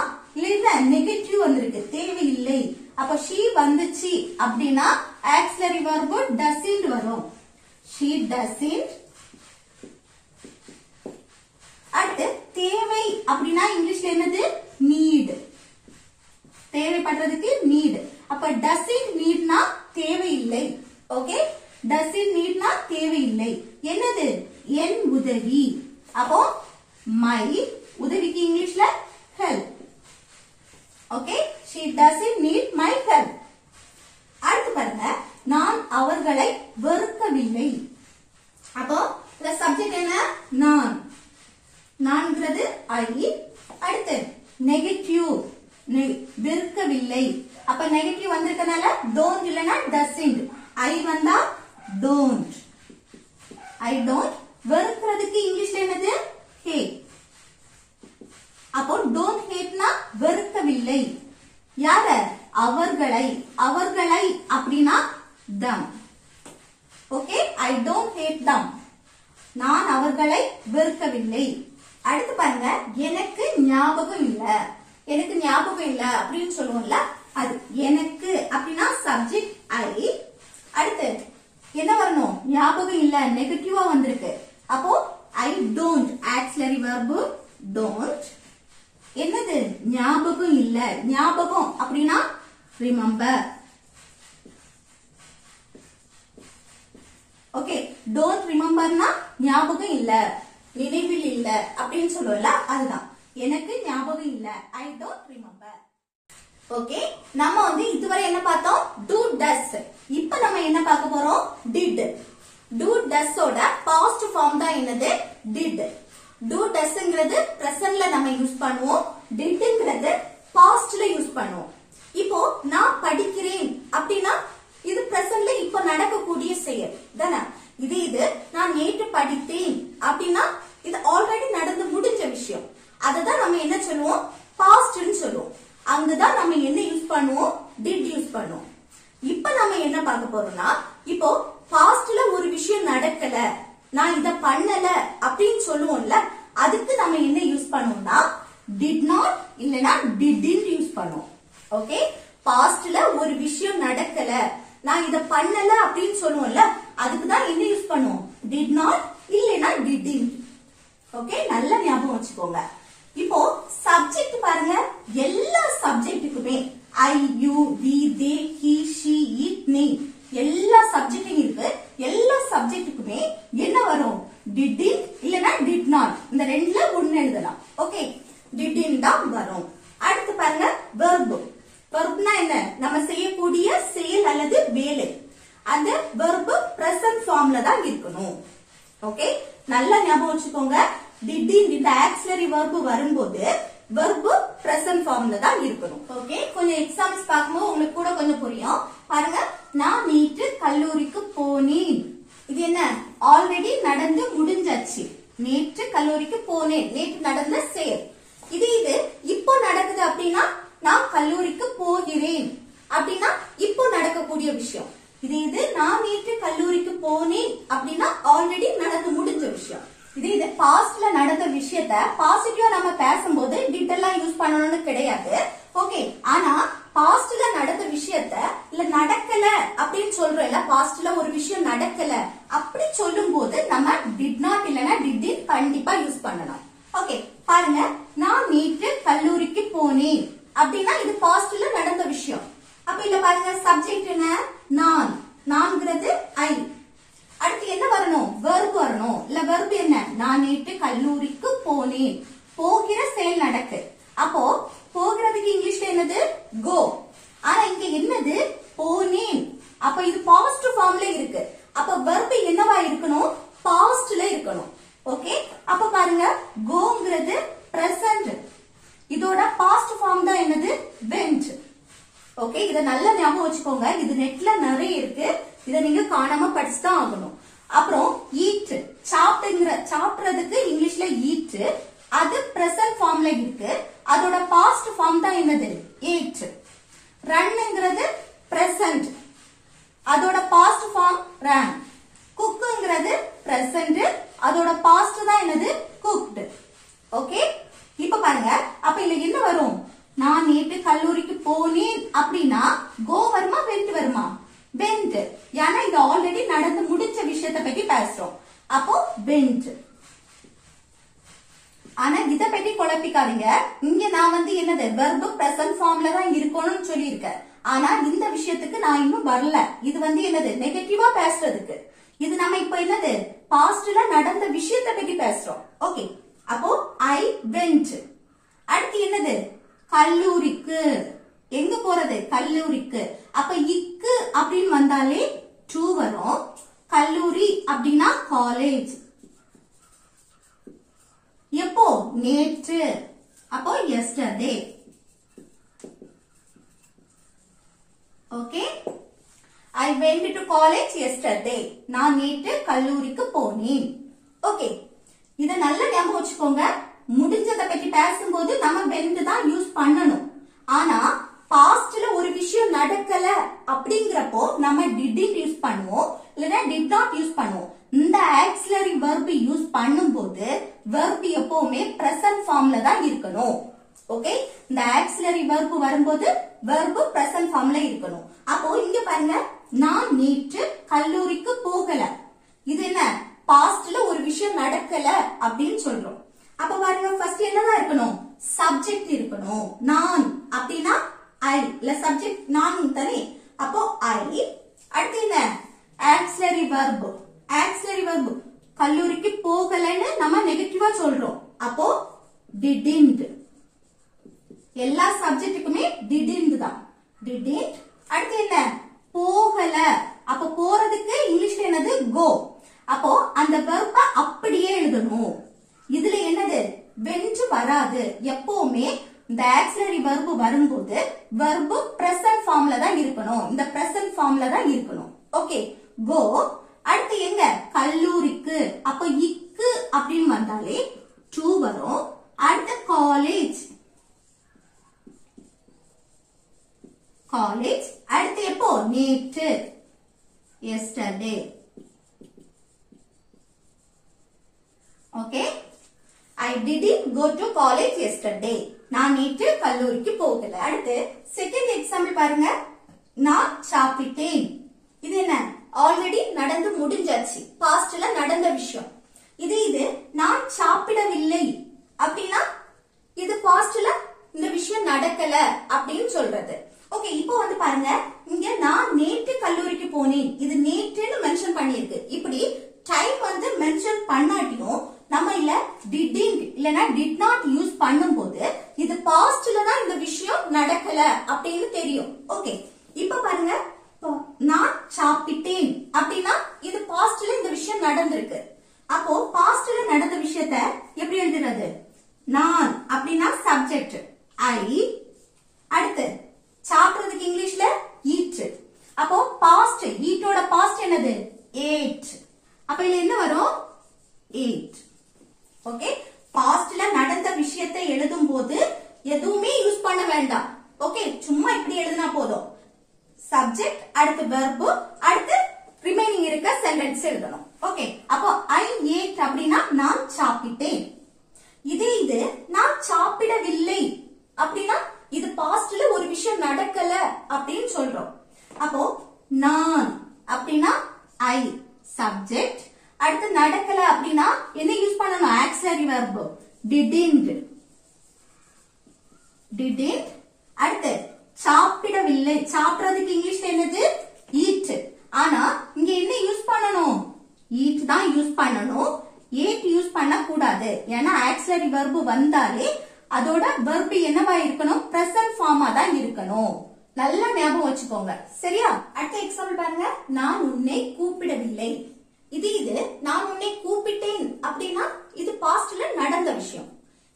[SPEAKER 1] இல்ல நெகட்டிவ் வந்திருக்கு, தேவையில்லை. அப்ப she வந்துச்சு அப்படின்னா ஆக்ஸிலரி வெர்ப் doesn't வரும். she doesn't. அடுத்து தேவை அப்படின்னா இங்கிலீஷ்ல என்னது? need. தேவைப்படுறதுக்கு need. அப்ப doesn't needனா தேவையில்லை. ஓகே, doesn't needனா தேவையில்லை. என்னது? என் உதவி. அப்போ my உதவிக்கு இங்கிலீஷ்ல help. Okay, she doesn't need my help. அடுத்து பாருங்க, நான் அவர்களை வெறுக்கவில்லை. அப்போ இந்த சப்ஜெக்ட் என்ன? நான். நான்கிறது ஐ. அடுத்து நெகட்டிவ், வெறுக்கவில்லை. அப்ப நெகட்டிவ் வந்திருக்கனால டோன்ட் இல்லனா டசன்ட். ஐ வந்தா டோன்ட். I don't. வெறுக்கிறதுக்கு இங்கிலீஷ்ல என்னது? ஹேட். அப்போ டோன்ட் ஹேட்னா வெறுக்கவில்லை. யார? அவர்களை. அவர்களை அப்படின்னா them. Okay, I don't hate them. நான் அவர்களை வெறுக்கவில்லை. அடுத்து பாருங்க, எனக்கு ஞாபகம் இல்ல. எனக்கு ஞாபகம் இல்ல அப்படின்னு சொல்லுவோம்ல, அது எனக்கு அப்படின்னா சப்ஜெக்ட் ஐ. அடுத்து என்ன வரணும்? ஞாபகம் இல்ல, நெகட்டிவா வந்திருக்கு. அப்போ I don't, auxiliary verb don't. என்னது? ஞாபகம் இல்ல. ஞாபகம் அப்படின்னா ரிமெம்பர். ஓகே, டோன்ட் ரிமெம்பர்னா ஞாபகம் இல்ல, நினைவில் இல்ல அப்படின்னு சொல்லுவல, அதுதான். எனக்கு ஞாபகம் இல்ல, ஐ டோன்ட் ரிமெம்பர். ஓகே, நம்ம இதுவரை என்ன பார்த்தோம்? do does. இப்ப நம்ம என்ன பார்க்க போறோம்? did. do does ஓட past form தான் என்னது? did. do doesங்கிறது presentல நம்ம யூஸ் பண்ணுவோம், didங்கிறது pastல யூஸ் பண்ணுவோம். இப்போ நான் படிக்கிறேன் அப்படின்னா இது presentல இப்ப நடக்கக்கூடிய செயல் தானே. இது நான் நேற்று படித்தேன் அப்படின்னா இது ஆல்ரெடி நடந்து முடிஞ்ச விஷயம். அததான் நம்ம என்ன சொல்லுவோம்? பாஸ்ட்னு சொல்லுவோம். அங்கதான் நம்ம என்ன யூஸ் பண்ணுவோம், டிட் யூஸ் பண்ணுவோம். இப்ப நம்ம என்ன பார்க்க போறோம்னா, இப்போ பாஸ்ட்ல ஒரு விஷயம் நடக்கல, நான் இத பண்ணல அப்படின்னு சொல்லுவோம்ல, அதுக்கு நம்ம என்ன யூஸ் பண்ணுவோம்னா did not இல்லனா didn't யூஸ் பண்ணுவோம். ஓகே, பாஸ்ட்ல ஒரு விஷயம் நடக்கல, நான் இத பண்ணல அப்படின்னு சொல்லுவோம்ல, அதுக்கு தான் என்ன யூஸ் பண்ணுவோம், did not இல்லனா didn't. ஓகே, நல்ல ஞாபகம் வச்சுக்கோங்க. இப்போ சப்ஜெக்ட் பாருங்க, எல்லா சப்ஜெக்ட்டுக்குமே I, you, we, they, he, she, it, me எல்லா சப்ஜெக்டும் இருக்கு. எல்லா சப்ஜெக்ட்டுக்குமே என்ன வரும், didn't இல்லனா did not. இந்த ரெண்டுல ஒன்னு எழுதலாம். ஓகே, didn't தான் வரும். அடுத்து பாருங்க verb. verbனா என்ன, நம்ம செய்யக்கூடிய செயல் அல்லது வேலை. அந்த verb present formல தான் இருக்கணும். ஓகே, நல்லா ஞாபகம் வச்சுக்கோங்க. didn't இந்த auxiliary verb வரும்போது verb present formல தான் இருக்கணும். ஓகே, கொஞ்சம் எக்ஸாம்பிள்ஸ் பார்க்கும்போது உங்களுக்கு கூட கொஞ்சம் புரியும். பாருங்க, நான் நேற்று கல்லூரிக்கு போனேன். இது என்ன, ஆல்ரெடி நடந்து முடிஞ்சாச்சு. நேற்று கல்லூரிக்கு போனேன், நேற்று நடந்த செயல். இது இப்போ நடக்குது அப்படின்னா நான் கல்லூரிக்கு போகிறேன் அப்படின்னா இப்போ நடக்கக்கூடிய விஷயம். இது நான் நேற்று கல்லூரிக்கு போனேன் அப்படின்னா ஆல்ரெடி நடந்து முடிஞ்ச விஷயம். இது பாஸ்ட்ல நடந்த விஷயத்த பாசிட்டிவா நம்ம பேசும்போது டிட் எல்லாம் யூஸ் பண்ணணும்னு கிடையாது. ஓகே, ஆனா பாஸ்ட்ல நடந்த விஷயத்த இல்ல நடக்கல அப்படின்னு சொல்றோம்ல, பாஸ்ட்ல ஒரு விஷயம் நடக்கல அப்படி சொல்லும் போது நம்ம டிட் நாட் இல்லனா டிட் கண்டிப்பா யூஸ் பண்ணணும். ஓகே, பாருங்க, நான் நேற்று கல்லூரிக்கு போனேன் அப்படின்னா இது பாஸ்ட்ல நடந்த விஷயம். அப்ப இல்ல பாருங்க, சப்ஜெக்ட் என்ன, நான், நான்கிறது ஐ. அடுத்து என்ன வரணும், verb வரணும். இல்ல verb என்ன, நான் நேற்று கல்லூரிக்கு போனேன், போகிற செயல் நடக்கு. அப்போ போகிறதுக்கு இங்கிலீஷ்ல என்னது, go. ஆனா இங்க என்னது, போனேன். அப்ப இது பாஸ்ட் ஃபார்ம்ல இருக்கு. அப்ப verb என்னவா இருக்கணும், பாஸ்ட்ல இருக்கணும். ஓகே, அப்ப பாருங்க, கோங்கிறது பிரசன்ட், இதோட பாஸ்ட் ஃபார்ம் தான் என்னது, went. ஓகே, இத நல்லா ஞாபகம் வச்சுக்கோங்க. இது நெட்ல நிறைய இருக்கு, இத நீங்க காணாம படிச்சுதான் ஆகணும். அப்புறம் eat, சாப்பிடுறதுக்கு இங்கிலீஷ்ல eat, அது பிரசன்ட் ஃபார்ம்ல இருக்கு. அதோட பாஸ்ட் ஃபார்ம் தான் என்னது, ate. ரன்ங்கிறது பிரசன்ட், அதோட பாஸ்ட் ஃபார்ம் ran. குக்ங்கிறது பிரசன்ட், அதோட பாஸ்ட் தான் என்னது, cooked. ஓகே, இப்ப பாருங்க, அப்ப இல்ல என்ன வரும், நான் நேற்று கல்லூரிக்கு போனேன் அப்படின்னா go வருமா went வருமா, went. ஏன்னா இது ஆல்ரெடி நடந்து முடிஞ்ச விஷயத்தை பத்தி பேசுறோம். அப்போ went. ஆனா இத பத்தி குழப்பிக்காதீங்க. இங்க நான் என்னது, verb present formல தான் இருக்கணும்னு சொல்லி இருக்கேன். ஆனா இந்த விஷயத்துக்கு நான் இன்னும் வரல. இது என்னது, நெகட்டிவா பேசுறதுக்கு. இது நம்ம இப்ப என்னது, பாஸ்ட்ல நடந்த விஷயத்தை பத்தி பேசுறோம். ஓகே, அப்போ I went. அடுத்து என்னது, கல்லூரிக்கு. எங்க போறது, கல்லூரிக்கு. அப்ப இக்கு அப்படின்னு வந்தாலே to வரும். கல்லூரி அப்படின்னா காலேஜ். எப்போ, நேற்று. அப்போ yesterday. Okay, I went to college yesterday. நான் நேற்று கல்லூரிக்கு போனேன். ஓகே, இத நல்லா ஞாபகம் வச்சுக்கோங்க. முடிஞ்சதை பத்தி பேசும்போது நம்ம went தான் யூஸ் பண்ணணும். ஆனா பாஸ்ட்ல ஒரு விஷயம் நடக்கல அப்படிங்கிறப்போ நம்ம didn't யூஸ் பண்ணுவோம், இல்லனா did not யூஸ் பண்ணுவோம். இந்த auxiliary verb யூஸ் பண்ணும்போது verb எப்பவுமே present formல தான் இருக்கணும். ஓகே, இந்த auxiliary verb வரும்போது verb present formல இருக்கணும். அப்போ இங்க பாருங்க, நான் நேற்று கல்லூரிக்கு போகல. இது என்ன, பாஸ்ட்ல ஒரு விஷயம் நடக்கல அப்படின்னு சொல்றோம். அப்ப பாருங்க, ஃபர்ஸ்ட் என்னதான் இருக்கணும், சப்ஜெக்ட் இருக்கணும். நான் அப்படின்னா ஐ, இல்ல சப்ஜெக்ட் நான் தானே, அப்போ ஐ. அடுத்து என்ன, ஆக்சிலரி verb. ஆக்சிலரி verb கல்லூரிக்கு போகலன்னு நம்ம நெகட்டிவா சொல்றோம். அப்போ didn't. எல்லா சப்ஜெக்ட்டுக்குமே didn't தான், didn't. அடுத்து என்ன, போகல. அப்ப போறதுக்கு இங்கிலீஷ்ல என்னது, go. அப்போ அந்த verb அப்படியே எழுதணும். இதுல என்னது, went வராது. எப்பவுமே இந்த ஆக்சிலரி verb வரும்போது verb present formல தான் இருக்கணும். இந்த present formல தான் இருக்கணும். Okay, go. அடுத்து எங்க, கல்லூரிக்கு. அப்ப இக்கு அப்படின்னு வந்தாலே to வரும். அடுத்து காலேஜ். காலேஜ். அடுத்து எப்போ? நேற்று, yesterday. Okay, I didn't go to college yesterday. நான் நேற்று கல்லூரிக்கு போகல. அடுத்து செகண்ட் எக்ஸாம்பிள் பாருங்க. நான் சாப்பிட்டேன். இது என்ன? ஆல்ரெடி நடந்து முடிஞ்சாச்சு, பாஸ்ட்ல நடந்த விஷயம். இது நான் சாப்பிடவில்லை அப்படின்னா இது பாஸ்ட்ல இந்த விஷயம் நடக்கல அப்படின்னு சொல்றது. ஓகே, இப்போ வந்து பாருங்க, இங்க நான் நேற்று கல்லூரிக்கு போனேன், இது நேற்றுன்னு மென்ஷன் பண்ணிருக்கு. இப்படி டைம் வந்து மென்ஷன் பண்ணாட்டியும் நம்ம இல்ல didn't இல்லனா did not யூஸ் பண்ணும்போது இது பாஸ்ட்ல தான் இந்த விஷயம் நடக்கல அப்படின்னு தெரியும். ஓகே, இப்ப பாருங்க, நான் சாப்பிட்டேன் அப்படின்னா இது பாஸ்ட்ல இந்த விஷயம் நடந்திருக்கு. அப்போ பாஸ்ட்ல நடந்த விஷயத்தை எப்படி எழுதுறது? நான் அப்படின்னா சப்ஜெக்ட் ஐ. அடுத்து சாப்பிடுறதுக்கு இங்கிலீஷ்ல eat. அப்போ பாஸ்ட், ஈட்டோட பாஸ்ட் என்னது? ate. அப்ப இதுல என்ன வரும்? ate. ஓகே, பாஸ்ட்ல நடந்த விஷயத்தை எழுதும் போது எதுவுமே யூஸ் பண்ண வேண்டாம். ஓகே, சும்மா இப்படி எழுதினா போதும். சப்ஜெக்ட், அடுத்து verb, அடுத்து ரிமைனிங் இருக்க சென்டென்ஸ் எழுதணும். ஓகே, அப்போ I ate அப்படின்னா நான் சாப்பிட்டேன். இது நான் சாப்பிடவில்லை அப்படின்னா இது பாஸ்ட்ல ஒரு விஷயம் நடக்கல அப்படின்னு சொல்றோம். அப்போ நான் அப்படின்னா I சப்ஜெக்ட், அடுத்து நடக்கல அப்படின்னா என்ன யூஸ் பண்ணணும்? Auxiliary verb didn't. அடுத்து சாப்பிடவில்லை, சாப்பிடுறதுக்கு இங்கிலீஷ்ல என்னது? eat. ஆனா இங்க என்ன யூஸ் பண்ணணும்? eat தான் யூஸ் பண்ணணும், ate யூஸ் பண்ண கூடாது. ஏன்னா ஆக்ஸிலரி வெர்ப் வந்தாலே அதோட வெர்ப் என்னவா இருக்கணும்? பிரசன்ட் ஃபார்மா தான் இருக்கணும். நல்லா ஞாபகம் வச்சுக்கோங்க, சரியா? அடுத்த எக்ஸாம்பிள் பாருங்க. நான் உன்னை கூப்பிடவில்லை. இது நான் உன்னை கூப்பிட்டேன் அப்படின்னா இது பாஸ்ட்ல நடந்த விஷயம்.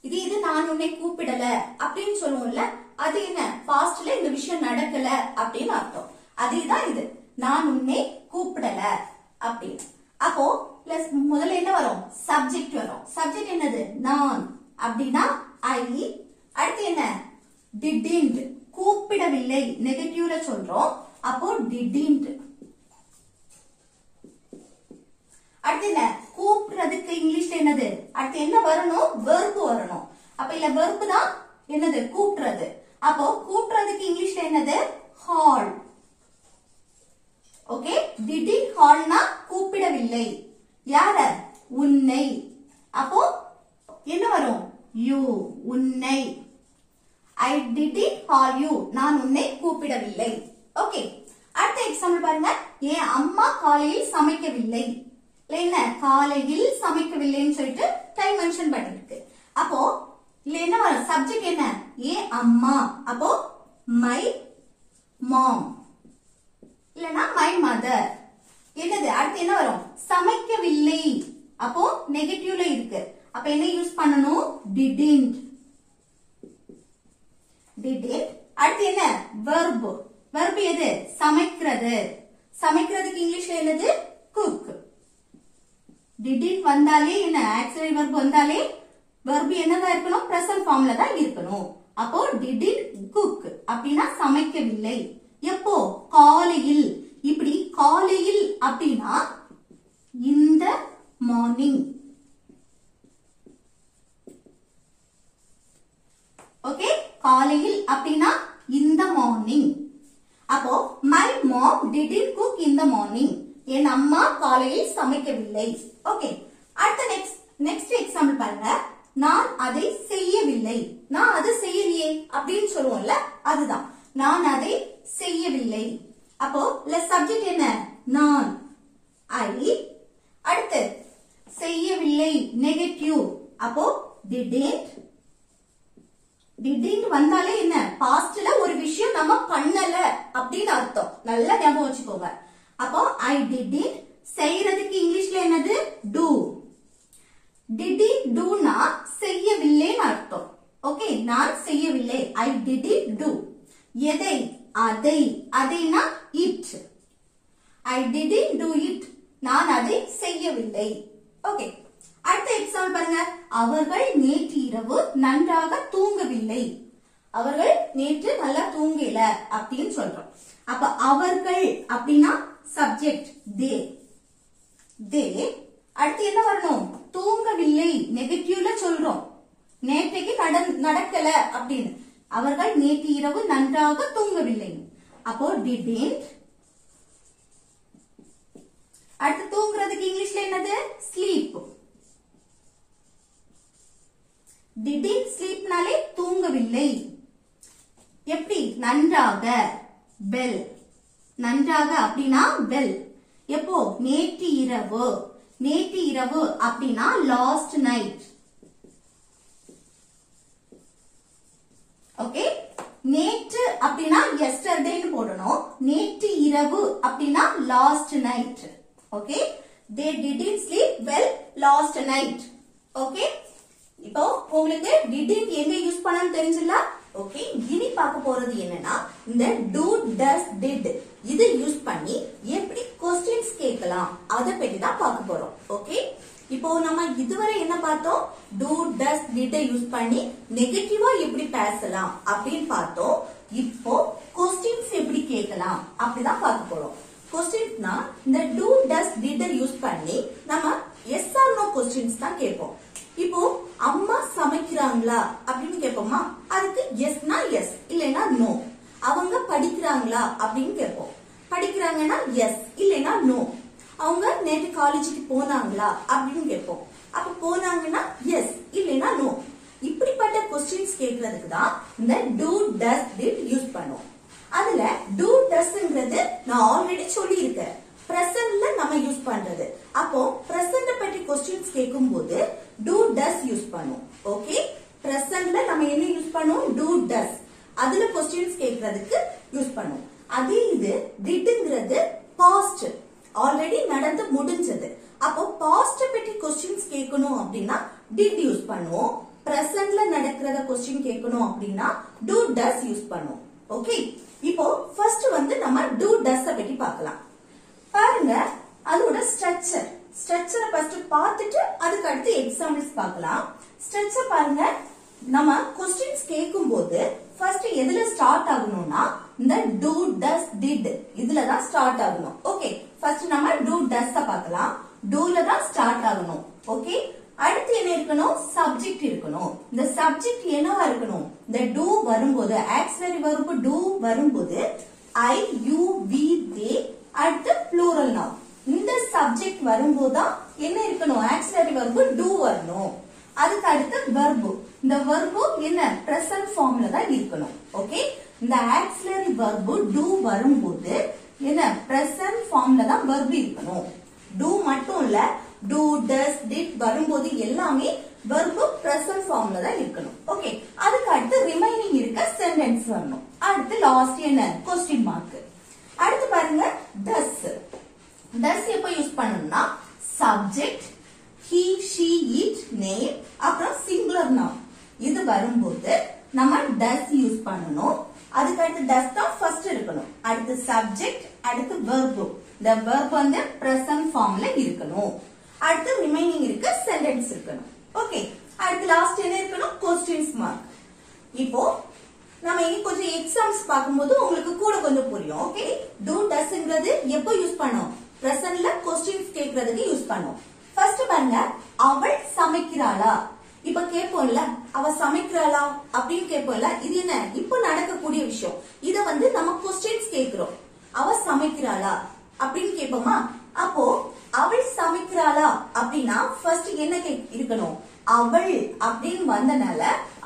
[SPEAKER 1] இது நான் உன்னை கூப்பிடல அப்படின்னு சொல்லுவோம்ல, அது என்ன? பாஸ்ட்ல இந்த விஷயம் நடக்கல அப்படின்னு அர்த்தம். அதுதான் இது நான் உன்னை கூப்பிடல அப்படின்னு. அப்போ பிளஸ் முதல்ல என்ன வரும்? சப்ஜெக்ட் வரும். சப்ஜெக்ட் என்னது? நான் அப்படின்னா ஐ. அடுத்து என்ன? didn't, கூப்பிடவில்லை, நெகட்டிவ்ல சொல்றோம். அப்போ didn't. அடுத்து என்ன? கூப்பிடுறதுக்கு இங்கிலீஷ்ல என்னது? அடுத்து என்ன வரணும்? verb வரணும். அப்ப இல்ல verb தான் என்னது? கூப்பிடுறது. அப்போ கூப்பிடுறதுக்கு இங்கிலீஷ்ல என்னது? call. Okay, didn't callனா கூப்பிடவில்லை. யார? உன்னை. அப்போ என்ன வரும்? you, உன்னை. I didn't call you, நான் உன்னை கூப்பிடவில்லை. ஓகே, அடுத்த எக்ஸாம்பிள் பாருங்க. என் அம்மா காலையில் சமைக்கவில்லை. என்ன? காலையில் சமைக்கவில்லைன்னு சொல்லிட்டு டைம் மென்ஷன் பண்ணிருக்கு. அப்போ இல்ல என்ன வரும்? சப்ஜெக்ட் என்ன? என் அம்மா. அப்போ my mom இல்லனா my mother. என்னது? அடுத்து என்ன வரும்? சமைக்கவில்லை. அப்போ நெகட்டிவ்ல இருக்கு. அப்ப என்ன யூஸ் பண்ணணும்? didn't. அடுத்து என்ன? verb. verb எது? சமைக்கிறது. சமைக்கிறதுக்கு இங்கிலீஷ்ல என்னது? cook. didn't வந்தாலே என்ன? ஆக்ஸிலரி verb வந்தாலே verb என்னவா இருக்கணும்? பிரசன்ட் ஃபார்ம்ல தான் இருக்கணும். அப்போ didn't cook அப்படின்னா சமைக்கவில்லை. எப்போ? காலையில். இப்படி காலையில் அப்படின்னா இந்த மார்னிங். ஓகே, காலையில் அப்படின்னா இந்த மார்னிங். அப்போ my mom didn't cook in the morning. என் அம்மா காலையில் சமைக்கவில்லை. ஓகே, அடுத்த நெக்ஸ்ட் எக்ஸாம்பிள் பாருங்க. நான் அதை செய்யவில்லை. நான் அதை செய்யலையே அப்படின்னு சொல்லுவோம்ல, அதுதான் நான் அதை செய்யவில்லை. அப்போ சப்ஜெக்ட் என்ன? நான் ஐ. அடுத்து செய்யவில்லை நெகட்டிவ். அப்போ didn't வந்தாலே என்ன? பாஸ்ட்ல ஒரு விஷயம் நம்ம பண்ணல அப்படின்னு அர்த்தம். நல்லா ஞாபகம் வச்சுக்கோங்க. அப்போ I didn't, செய்யறதுக்கு இங்கிலீஷ்ல என்னது? do. didn't doனா செய்யவில்லைன்னு அர்த்தம். ஓகே, நான் செய்யவில்லை. I didn't do. எதை? அதை. அதைனா it. I didn't do it. நான் அதை செய்யவில்லை. ஓகே, அடுத்த எக்ஸாம்பிள் பாருங்க. அவர்கள் நேற்று இரவு நன்றாக தூங்கவில்லை. அவர்கள் நேற்று நல்லா தூங்கல அப்படின்னு சொல்றோம். அப்ப அவர்கள் அப்படின்னா சப்ஜெக்ட் தே. அடுத்து என்ன வரணும்? தூங்கவில்லை நெகட்டிவ்ல சொல்றோம். நேற்றைக்கு நடக்கல அப்படின்னு. அவர்கள் நேற்று இரவு நன்றாக தூங்கவில்லை. அப்போ didn't. அடுத்து தூங்குறதுக்கு இங்கிலீஷ்ல என்னது? ஸ்லீப். didn't sleepனாலே தூங்கவில்லை. எப்படி? நன்றாக. well. நன்றாக அப்படின்னா well. எப்போ? நேற்று இரவு. நேற்று இரவு அப்படின்னா லாஸ்ட் நைட். ஓகே, நேற்று அப்படின்னா எஸ்டர்டேன்னு போடணும். நேற்று இரவு அப்படின்னா last night. Okay, they didn't sleep well last night. Okay, இப்போ உங்களுக்கு didn't எங்க யூஸ் பண்ணனும் தெரிஞ்சல? ஓகே, இனி பார்க்க போறது என்னன்னா இந்த do does did இத யூஸ் பண்ணி எப்படி क्वेश्चंस கேட்கலாம் அத பத்தி தான் பார்க்க போறோம். ஓகே, இப்போ நம்ம இதுவரை என்ன பார்த்தோம்? do does did யூஸ் பண்ணி நெகட்டிவா எப்படி பேசலாம் அப்படினு பார்த்தோம். இப்போ क्वेश्चंस எப்படி கேட்கலாம் அப்படி தான் பார்க்க போறோம். क्वेश्चंसனா இந்த do does did யூஸ் பண்ணி நம்ம yes or no क्वेश्चंस தான் கேட்போம். இப்போ அம்மா சமைக்கிறாங்களா அப்படின்னு கேட்போமா? அதுக்கு எஸ்னா எஸ், இல்லைன்னா நோ. அவங்க படிக்கிறாங்களா அப்படின்னு கேட்போம். படிக்கிறாங்கன்னா எஸ், இல்லைன்னா நோ. அவங்க நேற்று காலேஜுக்கு போனாங்களா அப்படின்னு கேட்போம். அப்ப போனாங்கன்னா எஸ், இல்லைன்னா நோ. இப்படிப்பட்ட क्वेश्चंस கேட்கிறதுக்கு தான் இந்த do does did யூஸ் பண்ணுவோம். அதுல do doesங்கிறது நான் ஆல்ரெடி சொல்லி இருக்கேன். பிரசன்ட்ல நம்ம யூஸ் பண்றது. அப்போ பிரசன்ட் பத்தி क्वेश्चंस கேட்கும்போது do does யூஸ் பண்ணுவோம். ஓகே, பிரசன்ட்ல நம்ம என்ன யூஸ் பண்ணுவோம்? do does. அதுல क्वेश्चंस கேட்கிறதுக்கு யூஸ் பண்ணுவோம். அதே இது didங்கிறது past, ஆல்ரெடி நடந்து முடிஞ்சது. அப்போ past பத்தி क्वेश्चंस கேட்கணும் அப்படினா did யூஸ் பண்ணுவோம். பிரசன்ட்ல நடக்கிறத क्वेश्चन கேட்கணும் அப்படினா do does யூஸ் பண்ணுவோம். ஓகே, இப்போ ஃபர்ஸ்ட் வந்து நம்ம do does பத்தி பார்க்கலாம். பாருங்க, அதோட ஸ்ட்ரக்சரை ஃபர்ஸ்ட் பார்த்துட்டு அதுக்கு அடுத்து எக்ஸாம்பிள்ஸ் பார்க்கலாம். ஸ்ட்ரக்சர் பாருங்க, நம்ம क्वेश्चंस கேட்கும்போது ஃபர்ஸ்ட் எதுல ஸ்டார்ட் ஆகணும்னா இந்த do does did இதுல தான் ஸ்டார்ட் ஆகணும். ஓகே, ஃபர்ஸ்ட் நம்ம do does பார்க்கலாம். doல தான் ஸ்டார்ட் ஆகணும். ஓகே, அடுத்து என்ன இருக்கணும்? சப்ஜெக்ட் இருக்கணும். இந்த சப்ஜெக்ட் என்னவா இருக்கணும்? இந்த do வரும்போது ஆக்ஸிலரி வெர்ப் do வரும்போது I you we they அடுத்து ப்ளூரல் நவுன். இந்த சப்ஜெக்ட் வரும்போது என்ன இருக்கணும்? ஆக்ஸிலரி வெர்ப் do வரணும். அதுக்கு அடுத்து வெர்ப். இந்த வெர்ப் என்ன? பிரசன்ட் ஃபார்ம்ல தான் இருக்கணும். ஓகே, இந்த ஆக்ஸிலரி வெர்ப் do வரும்போது என்ன? பிரசன்ட் ஃபார்ம்ல தான் வெர்ப் இருக்கணும். do மட்டும் இல்ல, do does did வரும்போது எல்லாமே வெர்ப் பிரசன்ட் ஃபார்ம்ல தான் இருக்கணும். ஓகே, அதுக்கு அடுத்து ரிமைனிங் இருக்க சென்டென்ஸ் வரணும். அடுத்து லாஸ்ட் என்ன? Question mark. அடுத்து பாருங்க does. does எப்ப யூஸ் பண்ணனும்னா subject he she it name அப்புறம் சிங்குலர் நவுன் இது வரும்போது நம்ம does யூஸ் பண்ணனும். அதுக்கு அடுத்து does தான் ஃபர்ஸ்ட் இருக்கணும். அடுத்து சப்ஜெக்ட், அடுத்து verb. இந்த verb வந்து present formல இருக்கணும். அடுத்து ரிமைனிங் இருக்க சென்டென்ஸ் இருக்கணும். ஓகே, அடுத்து லாஸ்ட் என்ன இருக்கணும்? Questions mark. இப்போ நம்ம இனி கொஞ்சம் எக்ஸாம்ஸ் பாக்கும்போது உங்களுக்கு கூட கொஞ்சம் புரியும். ஓகே, do doesங்கிறது எப்போ யூஸ் பண்ணோம்? பிரசன்ட்ல क्वेश्चंस கேக்குறதுக்கு யூஸ் பண்ணோம். ஃபர்ஸ்ட் பாருங்க, அவள் சமைக்கிறாளா? இப்ப கேட்போம்ல, அவ சமைக்கிறாளா அப்படின்னு கேட்போம்ல. இது என்ன? இப்போ நடக்கக்கூடிய விஷயம். இத வந்து நம்ம क्वेश्चंस கேக்குறோம். அவ சமைக்கிறாளா அப்படின்னு கேட்போமா? அப்போ அவள் சமைக்கிறாளா அப்படின்னா ஃபர்ஸ்ட் என்ன இருக்கணும்? அவள் அப்படின்னு வந்தனால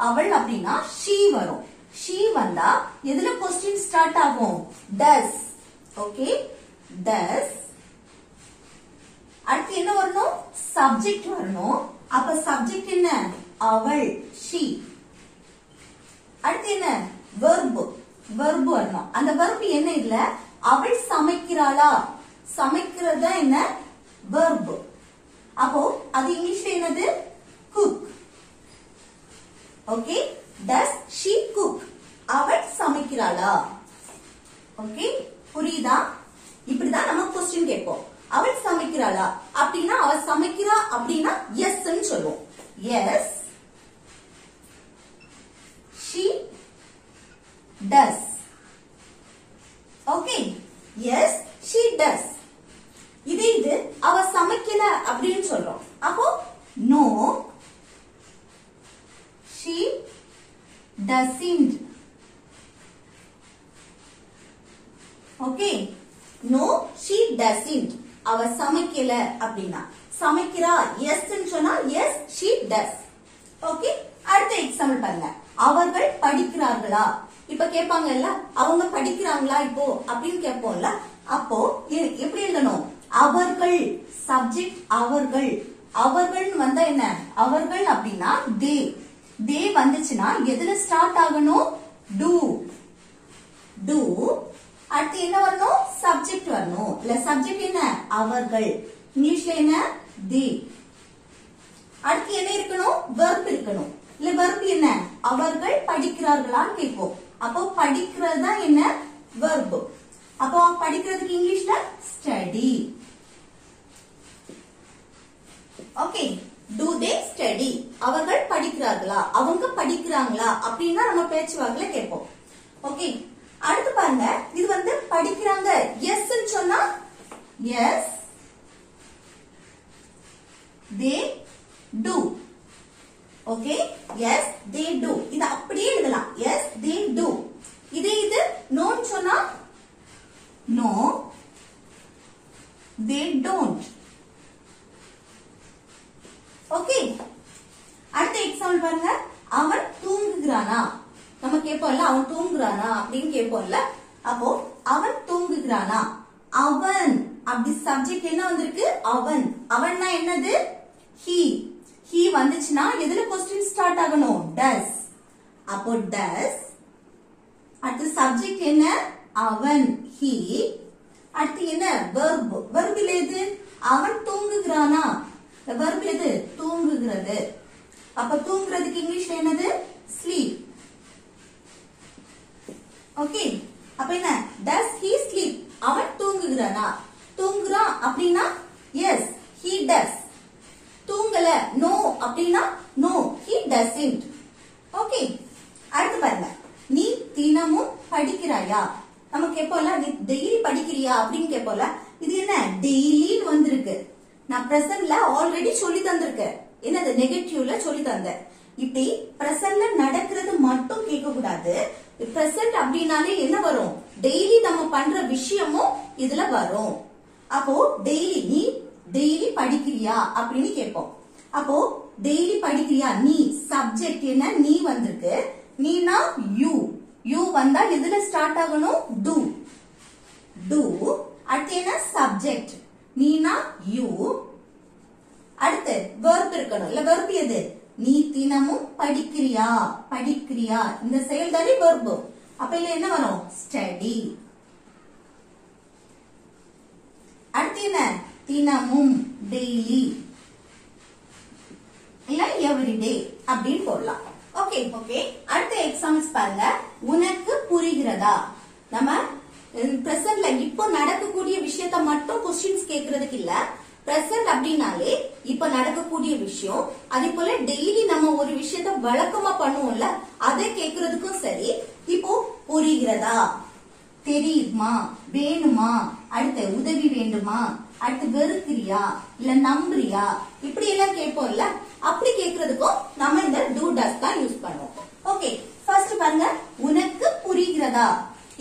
[SPEAKER 1] அவள் அப்படின்னா she வரும். she வந்தா எதுல क्वेश्चन ஸ்டார்ட் ஆகும்? does. Okay, does. அடுத்து என்ன வரணும்? சப்ஜெக்ட் வரணும். அப்ப சப்ஜெக்ட் என்ன? அவள் she. அடுத்து என்ன? verb. verb வரணும். அந்த verb என்ன? இதுல அவள் சமைக்கிறாளா? சமைக்கிறதா என்ன? verb. அப்போ அது இங்கிலீஷ்ல என்னது? cook. Okay, does she cook? அவள் சமைக்கிறாளா? ஓகே, புரியுதா? இப்படிதான் நம்ம क्वेश्चन கேட்போம். அவள் சமைக்கிறாளா அப்படின்னா அவ சமைக்கிறா அப்படின்னா yes ன்னு சொல்லுவோம். yes she does. Okay, yes she does. இது அவ சமைக்கல அப்படின்னு சொல்றோம். அப்போ no she doesn't. Okay, no she doesn't. அவ சமைக்கல அப்படினா சமைக்கிறா yes ன்னு சொன்னா yes she does. Okay, அடுத்த எக்ஸாம்பிள் பாருங்க. அவர்கள் படிக்கிறார்களா? இப்ப கேட்பாங்கல்ல, அவங்க படிக்கிறாங்களா இப்போ அப்படின்னு கேட்போம்ல. அப்போ எப்படி எழுதணும்? அவர்கள் சப்ஜெக்ட் அவர்கள். அவர்கள் வந்தா என்ன? அவர்கள் அப்படின்னா தே வந்துச்சுன்னா எதுல ஸ்டார்ட் ஆகணும்? do. அடுத்து என்ன வரணும்? சப்ஜெக்ட் வரணும். இல்ல சப்ஜெக்ட் என்ன? அவர்கள். இங்கிலீஷ்ல என்ன? they. அடுத்து என்ன இருக்கணும்? verb இருக்கணும். இல்ல verb என்ன? அவர்கள் படிக்கிறார்களான்னு கேட்போம். அப்போ படிக்கிறது தான் என்ன? verb. அப்போ படிக்கிறதுக்கு இங்கிலீஷ்ல study. Okay, do they study? அவர்கள் படிக்கிறார்களா? அவங்க படிக்கிறாங்களா அப்படின்னா நம்ம பேச்சு வாக்குல கேட்போம். ஓகே, அடுத்து பாருங்க. இது படிக்கிறாங்க yes ன்னு சொன்னா yes they do. Okay, yes they do. இது அப்படியே எழுதலாம். yes they do. இது no ன்னு சொன்னா no they don't. ஓகே, அடுத்த எக்ஸாம்பிள் பாருங்க. அவன் தூங்குகிறானா? நம்ம கேட்போம்ல, அவன் தூங்குறானா அப்படின்னு கேட்போம்ல. அப்போ அவன் தூங்குகிறானா? அவன் அப்படி சப்ஜெக்ட் என்ன வந்திருக்கு? அவன். அவன்னா என்னது? he வந்துச்சுன்னா எதுல क्वेश्चन ஸ்டார்ட் ஆகணும்? does. அப்போ does. அடுத்து சப்ஜெக்ட் என்ன? அவன் he. அடுத்து என்ன? verb. verb எது? அவன் தூங்குகிறானா? verb எது? தூங்குகிறது. அப்ப தூங்குறதுக்கு இங்கிலீஷ்ல என்னது? sleep. ஓகே, அப்ப என்ன? does he sleep? அவன் தூங்குகிறானா? தூங்குறான் அப்படின்னா yes he does. தூங்கல no அப்படின்னா no he doesn't. ஓகே, அடுத்து பாருங்க. நீ தினமும் படிக்கிறாயா? நம்ம கேட்போம்ல, நீ டெய்லி படிக்கிறியா அப்படின்னு கேட்போம்ல. இது என்ன? டெய்லின்னு வந்திருக்கு. நான் பிரசன்ட்ல ஆல்ரெடி சொல்லி தந்திருக்கேன். என்னது? நெகட்டிவ்ல சொல்லி தந்தேன். இப்படி பிரசன்ட்ல நடக்கிறது மட்டும் கேட்க கூடாது. பிரசன்ட் அப்படின்னாலே என்ன வரும்? டெய்லி நம்ம பண்ற விஷயமும் இதுல வரும். அப்போ டெய்லி, நீ டெய்லி படிக்கிறியா அப்படின்னு கேட்போம். அப்போ டெய்லி படிக்கிறியா, நீ சப்ஜெக்ட் என்ன? நீ வந்திருக்கு. நீனா யூ வந்தா எதுல ஸ்டார்ட் ஆகணும்? do. அடுத்து என்ன? சப்ஜெக்ட். Neena you. அடுத்து verb இருக்கணும். இல்ல verb எது? நீ தினமும் படிக்கிறியா? இந்த செயல் தானே verb. அப்ப இல்ல என்ன வரும்? study. அடுத்து என்ன? தினமும் டெய்லி. இல்ல எவ்ரிடே அப்படின்னு போடலாம். ஓகே, அடுத்த எக்ஸாம்பிள்ஸ் பாருங்க. உனக்கு புரிகிறதா? நம்ம பிரசன்ட்ல இப்போ நடக்கக்கூடிய விஷயத்த மட்டும் क्वेश्चंस கேக்குறதுக்கு இல்ல. பிரசன்ட் அப்படினாலே இப்ப நடக்கக்கூடிய விஷயம். அதே போல டெய்லி நம்ம ஒரு விஷயத்த வழக்கமா பண்ணுவோம்ல, அதை கேக்குறதுக்கும் சரி. இப்போ புரிகிறதா, தெரியுமா, வேணுமா, அடுத்து உதவி வேண்டுமா, அடுத்து வெறுக்கிறியா, இல்ல நம்புறியா, இப்படி எல்லாம் கேட்போம்ல. அப்படி கேக்குறதுக்கும் நம்ம இந்த do does தான் யூஸ் பண்ணுவோம். ஓகே, ஃபர்ஸ்ட் பாருங்க. உனக்கு புரிகிறதா?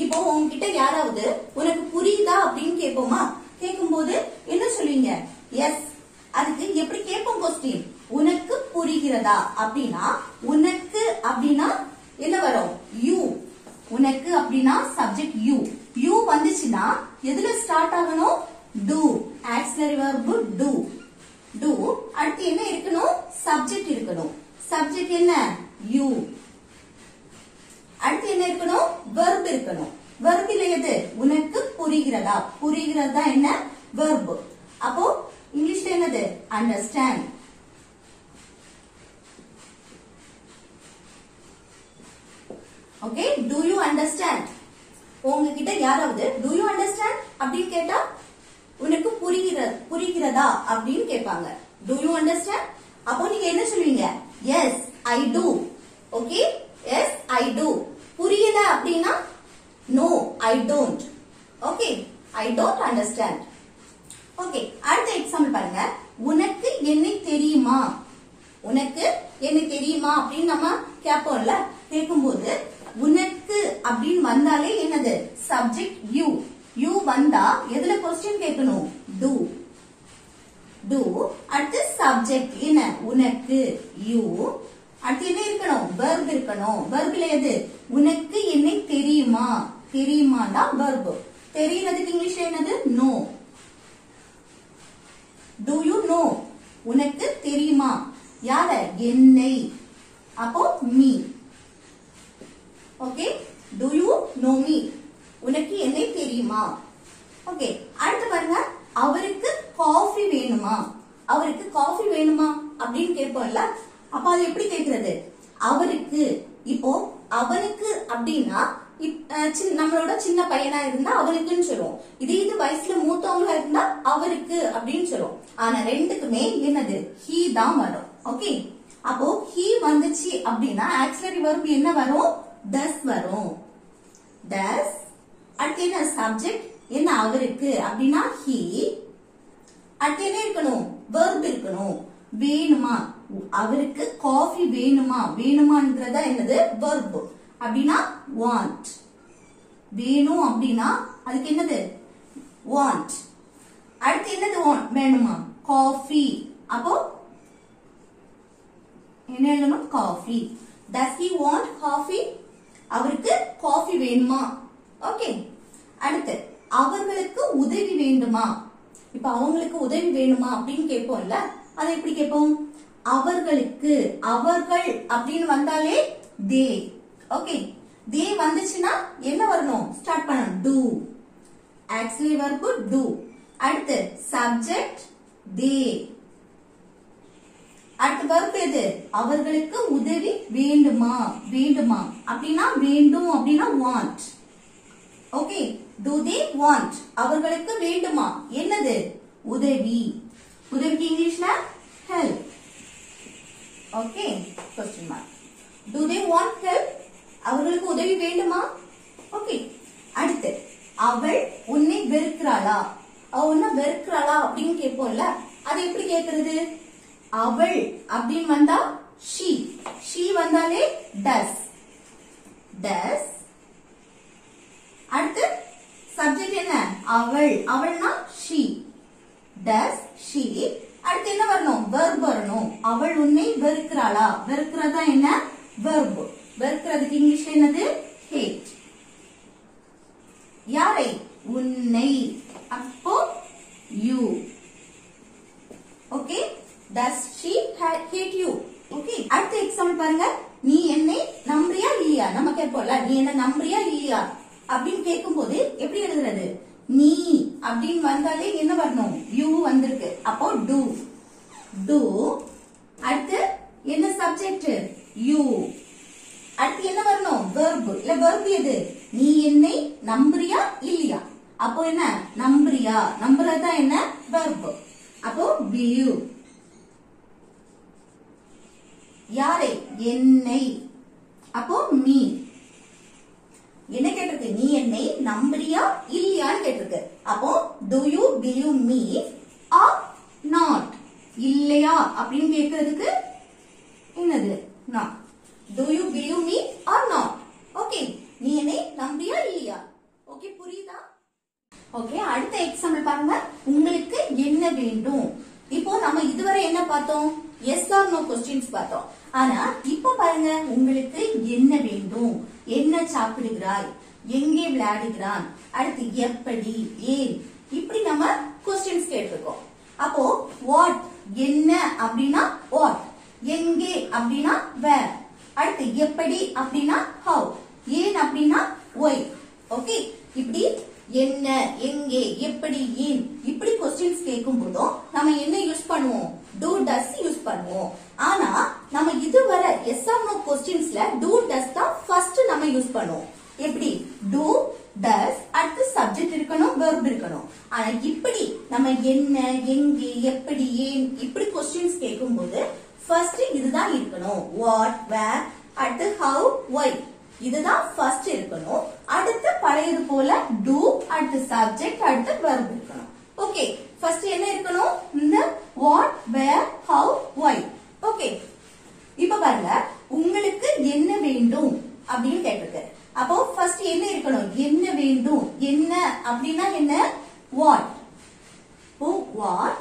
[SPEAKER 1] இப்போ உங்ககிட்ட யாராவது உனக்கு புரியுதா அப்படின்னு கேட்போமா? கேட்கும்போது என்ன சொல்லுவீங்க? எஸ். அதுக்கு எப்படி கேட்போம் கொஸ்டின்? உனக்கு புரிகிறதா அப்படின்னா, உனக்கு அப்படின்னா என்ன வரும்? யூ. உனக்கு அப்படின்னா சப்ஜெக்ட் யூ வந்துச்சுன்னா எதுல ஸ்டார்ட் ஆகணும்? do. Auxiliary verb do. அடுத்து என்ன இருக்கணும்? சப்ஜெக்ட் இருக்கணும். சப்ஜெக்ட் என்ன? யூ. அடுத்து என்ன இருக்கணும்? verb இருக்கணும். verb இல்ல எது? உனக்கு புரிகிறதா? புரிகிறதா என்ன? verb. அப்போ இங்கிலீஷ்ல என்னது? understand. Okay, do you understand? உங்ககிட்ட யாராவது do you understand அப்படின்னு கேட்டா உனக்கு புரிகிறதா அப்படின்னு கேட்பாங்க. do you understand? அப்போ நீங்க என்ன சொல்லுவீங்க? yes I do. Okay, yes I do. புரியல அப்படின்னா understand. Okay, அடுத்த எக்ஸாம்பிள் பாருங்க. உனக்கு என்ன தெரியுமா? உனக்கு என்ன தெரியுமா அப்படின்னு நம்ம கேட்போம்ல. கேட்கும்போது உனக்கு அப்படின்னு வந்தாலே என்னது? Subject you. யூ வந்தா எதுல क्वेश्चन கேட்கணும்? do. do அடுத்து சப்ஜெக்ட் என்ன? உனக்கு யூ. அடுத்து என்ன இருக்கணும்? verb இருக்கணும். verbல எது? உனக்கு என்ன தெரியுமா? தெரியுமானா verb. தெரியுறதுக்கு இங்கிலீஷ்ல என்னது? know. do you know? உனக்கு தெரியுமா? யார? என்னை. அப்போ me. Okay, do you know me? உனக்கு என்ன தெரியுமா? ஓகே, அடுத்து பாருங்க. அவருக்கு காஃபி வேணுமா? அவருக்கு காஃபி வேணுமா அப்படின்னு கேட்போம்ல. அப்ப அது எப்படி கேக்குறது? அவருக்கு. இப்போ அவனுக்கு அப்படின்னா நம்மளோட சின்ன பையனா இருந்தா அவனுக்குன்னு சொல்லுவோம். இது வயசுல மூத்தவங்களா இருந்தா அவருக்கு அப்படின்னு சொல்லுவோம். ஆனா ரெண்டுக்குமே என்னது? he தான் வரும். ஓகே, அப்போ he வந்துச்சு அப்படின்னா ஆக்சிலரி verb என்ன வரும்? does வரும். does அடுத்து என்ன? சப்ஜெக்ட் என்ன? அவருக்கு அப்படின்னா he. அடுத்து என்ன இருக்கணும்? verb இருக்கணும். வேணுமா? அவருக்கு காஃபி வேணுமா? வேணுமான்றதா என்னது? verb. அப்படின்னா want. வேணும் அப்படின்னா அதுக்கு என்னது? want. அடுத்து என்னது? want வேணுமா? காஃபி. அப்போ என்ன எழுதணும்? Coffee. does he want coffee? அவருக்கு காஃபி வேணுமா? ஓகே, அடுத்து அவர்களுக்கு உதவி வேண்டுமா? இப்ப அவங்களுக்கு உதவி வேணுமா அப்படின்னு கேட்போம்ல. அதை எப்படி கேட்போம்? அவர்களுக்கு. அவர்கள் அப்படின்னு வந்தாலே they. ஓகே, they வந்துச்சுன்னா என்ன வரணும்? ஸ்டார்ட் பண்ணணும். do. Auxiliary verb do. அடுத்து சப்ஜெக்ட் they. அடுத்து verb எது? அவர்களுக்கு உதவி வேண்டுமா? வேண்டுமா அப்படின்னா வேண்டும் அப்படின்னா want. Okay, do they want? அவர்களுக்கு வேண்டுமா? என்னது? உதவி. உதவிக்கு இங்கிலீஷ்ல help. Okay, question mark. do they want help? அவர்களுக்கு உதவி வேண்டுமா? ஓகே, அடுத்து அவள் உன்னை வெறுக்கிறாளா? அவ உன்னை வெறுக்கிறாளா அப்படின்னு கேட்போம்ல. அதை எப்படி கேட்கறது? அவள் அப்படின்னு வந்தா she. she வந்தாலே does. does அடுத்து சப்ஜெக்ட் என்ன? அவள். அவள்னா she. does she. அடுத்து என்ன வரணும்? verb வரணும். அவள் உன்னை வெறுக்கிறாளா? வெறுக்கிறதா என்ன? verb. வெறுக்கிறதுக்கு இங்கிலீஷ்ல என்னது? hate. யாரை? உன்னை. அப்போ you. Okay, does she hate you? Okay, அடுத்த எக்ஸாம்பிள் பாருங்க. நீ என்னை நம்புறியா இல்லையா? நம்ம கேட்போம்ல, நீ என்ன நம்புறியா இல்லையா அப்படின்னு கேட்கும்போது எப்படி எழுதுறது? நீ அப்படின்னு வந்தாலே என்ன வரணும்? you வந்திருக்கு. அப்போ do. do அடுத்து என்ன? Subject you. அடுத்து என்ன வரணும்? verb. இல்ல verb எது? நீ என்னை நம்புறியா இல்லையா? அப்போ என்ன? நம்புறியா. நம்புறதா என்ன? verb. அப்போ believe. யாரை? என்னை. அப்போ me. என்ன கேட்டிருக்கு? நீ என்னை நம்புறியா இல்லையான்னு கேட்டிருக்கு. அப்போ do you believe me or not? இல்லையா அப்படின்னு கேட்கறதுக்கு என்னது? not. do you believe me or not? Okay, நீ என்னை நம்புறியா இல்லையா? ஓகே, புரியுதா? ஓகே, அடுத்த எக்ஸாம்பிள் பாருங்க. உங்களுக்கு என்ன வேண்டும்? இப்போ நம்ம இதுவரை என்ன பார்த்தோம்? yes or no questions பார்த்தோம். ஆனா இப்ப பாருங்க, உங்களுக்கு என்ன வேண்டும்? என்ன சாப்பிடுகிறாய்? எங்கே விளையாடுகிறான்? அடுத்து எப்படி? ஏன்? இப்படி நம்ம questions கேட்டிருக்கோம். அப்போ what என்ன அப்படின்னா what, எங்கே அப்படின்னா where, அடுத்து எப்படி அப்படின்னா how, ஏன் அப்படின்னா why. ஓகே, இப்படி என்ன, எங்கே, எப்படி, ஏன் இப்படி क्वेश्चंस கேட்கும் போதும் நம்ம என்ன யூஸ் பண்ணுவோம்? do does யூஸ் பண்ணுவோம். ஆனா நம்ம இதுவரை yes or no क्वेश्चंसல do does தான் ஃபர்ஸ்ட் நம்ம யூஸ் பண்ணுவோம். எப்படி? do does அடுத்து சப்ஜெக்ட் இருக்கணும், verb இருக்கணும். ஆனா இப்படி நம்ம என்ன, எங்கே, எப்படி, ஏன் இப்படி क्वेश्चंस கேட்கும்போது ஃபர்ஸ்ட் இதுதான் இருக்கணும். what, where, அடுத்து how, why இதுதான் ஃபர்ஸ்ட் இருக்கணும். அடுத்து பல பழையது போல do அடுத்து subject அடுத்து verb இருக்கணும். ஓகே, ஃபர்ஸ்ட் என்ன இருக்கணும்? இந்த what, where, how, why. Okay, இப்ப பாருங்க, உங்களுக்கு என்ன வேண்டும் அப்படின்னு கேட்டிருக்கு. அப்போ ஃபர்ஸ்ட் என்ன இருக்கணும்? என்ன வேண்டும், என்ன அப்படின்னா என்ன? what. what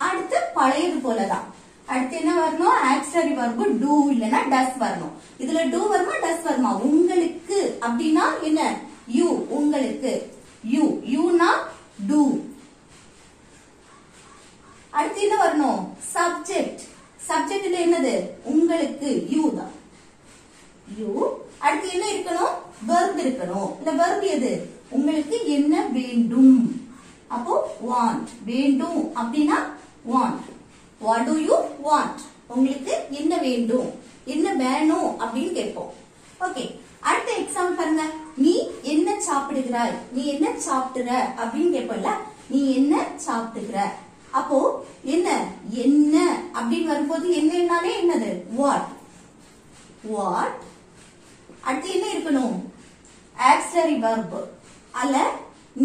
[SPEAKER 1] அடுத்து பழையது போலதான். அடுத்து என்ன வரணும்? ஆக்சிலரி verb do இல்லனா does வரணும். இதுல do வருமா does வருமா? உங்களுக்கு அப்படின்னா என்ன? you, உங்களுக்கு. you னா do. அடுத்து என்ன வரணும்? subject. subjectல என்னது? உங்களுக்கு, you தான். you. அடுத்து என்ன இருக்கணும்? verb இருக்கணும். இந்த verb எது? உங்களுக்கு என்ன வேண்டும். அப்போ want. வேண்டும் அப்படின்னா want. What do you want? உங்களுக்கு என்ன வேண்டும், என்ன வேணும் அப்படின்னு கேட்போம். ஓகே, அடுத்த எக்ஸாம்பிள் பாருங்க. நீ என்ன சாப்பிடுகிறாய், நீ என்ன சாப்பிடுற அப்படின்னு கேட்போம்ல. நீ என்ன சாப்பிடுகிற. அப்போ என்ன என்ன அப்படின்னு வரும்போது என்னன்னாலே என்னது? what. what அடுத்து என்ன இருக்கணும்? Auxiliary verb. அல்ல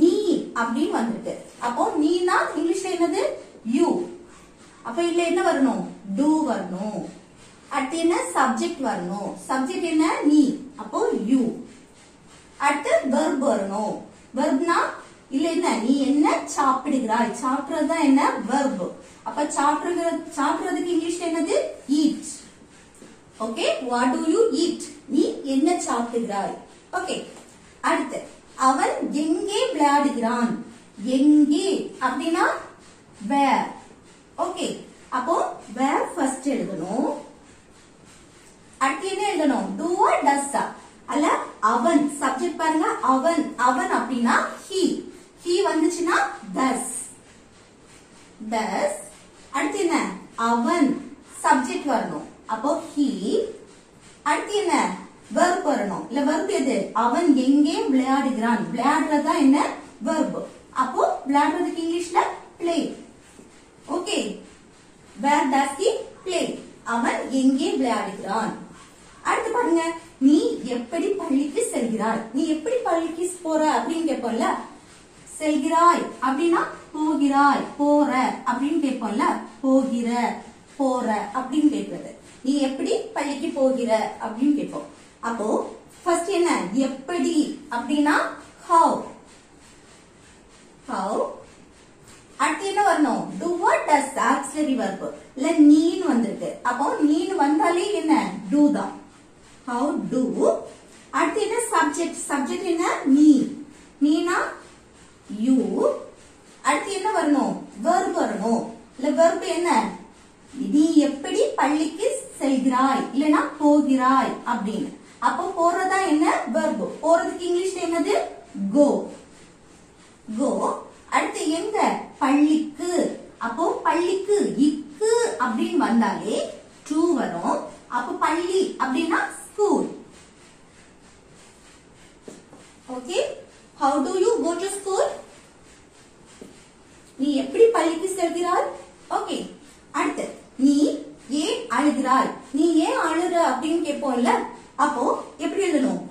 [SPEAKER 1] நீ அப்படின்னு வந்திருக்கு. அப்போ நீனா இங்கிலீஷ்ல என்னது? you. அப்ப இல்ல என்ன வரணும்? do வரணும். அடுத்து என்ன? சப்ஜெக்ட் வரணும். சப்ஜெக்ட் என்ன? நீ. அப்போ you. அடுத்து verb வரணும். verbனா இல்ல என்ன? நீ என்ன சாப்பிடுகிறாய். சாப்பிடுறது தான் என்ன? verb. அப்ப சாப்பிடுறதுக்கு இங்கிலீஷ்ல என்னது? eat. Okay, what do you eat? நீ என்ன சாப்பிடுகிறாய். ஓகே, அடுத்து அவன் எங்கே விளையாடுகிறான். எங்கே அப்படின்னா where. ஓகே, அப்போ where ஃபர்ஸ்ட் எழுதணும். அடுத்து என்ன எழுதணும்? do or does. அல்ல அவன். சப்ஜெக்ட் பாருங்க, அவன். அவன் அப்படின்னா he. he வந்துச்சுன்னா does. does. அடுத்து என்ன? அவன். சப்ஜெக்ட் வரணும். அப்போ he. அடுத்து என்ன? verb வரணும். இல்ல verb எது? அவன் எங்கே விளையாடுகிறான். விளையாடுறதா என்ன? verb. அப்போ விளையாடுறதுக்கு இங்கிலீஷ்ல play. Okay, where does he play? அவன் எங்கே விளையாடுகிறான். அடுத்து பாருங்க, நீ எப்படி பள்ளிக்கு செல்கிறாய். நீ எப்படி பள்ளிக்கு போற அப்படின்னு கேட்போம்ல. செல்கிறாய் அப்படின்னா போகிறாய், போற அப்படின்னு கேட்போம்ல. போகிற, போற அப்படின்னு கேட்கிறது. நீ எப்படி பள்ளிக்கு போகிற அப்படின்னு கேட்போம். அப்போ ஃபர்ஸ்ட் என்ன? எப்படி அப்படின்னா how. how அடுத்து என்ன வரணும்? do what does. Auxiliary verb. இல்ல நீன்னு வந்திருக்கு. அப்போ நீன்னு வந்தாலே என்ன? do தான். how do. அடுத்து என்ன? சப்ஜெக்ட். சப்ஜெக்ட் என்ன? நீ. நீனா you. அடுத்து என்ன வரணும்? verb வரணும். இல்ல verb என்ன? நீ எப்படி பள்ளிக்கு செல்கிறாய் இல்லனா போகிறாய் அப்படின்னு. அப்போ போறதா என்ன? verb. போறதுக்கு இங்கிலீஷ்ல என்னது? go. go. அடுத்து எங்க? பள்ளிக்கு. அப்போ பள்ளிக்கு இக்கு அப்படின்னு வந்தாலே to வரும். அப்போ பள்ளி அப்படின்னா school. Okay, how do you go to school? நீ எப்படி பள்ளிக்கு செல்கிறாய். ஓகே, அடுத்து நீ ஏன் அழுகிறாய். நீ ஏன் அழுற அப்படின்னு கேட்போம்ல. அப்போ எப்படி எழுதணும்?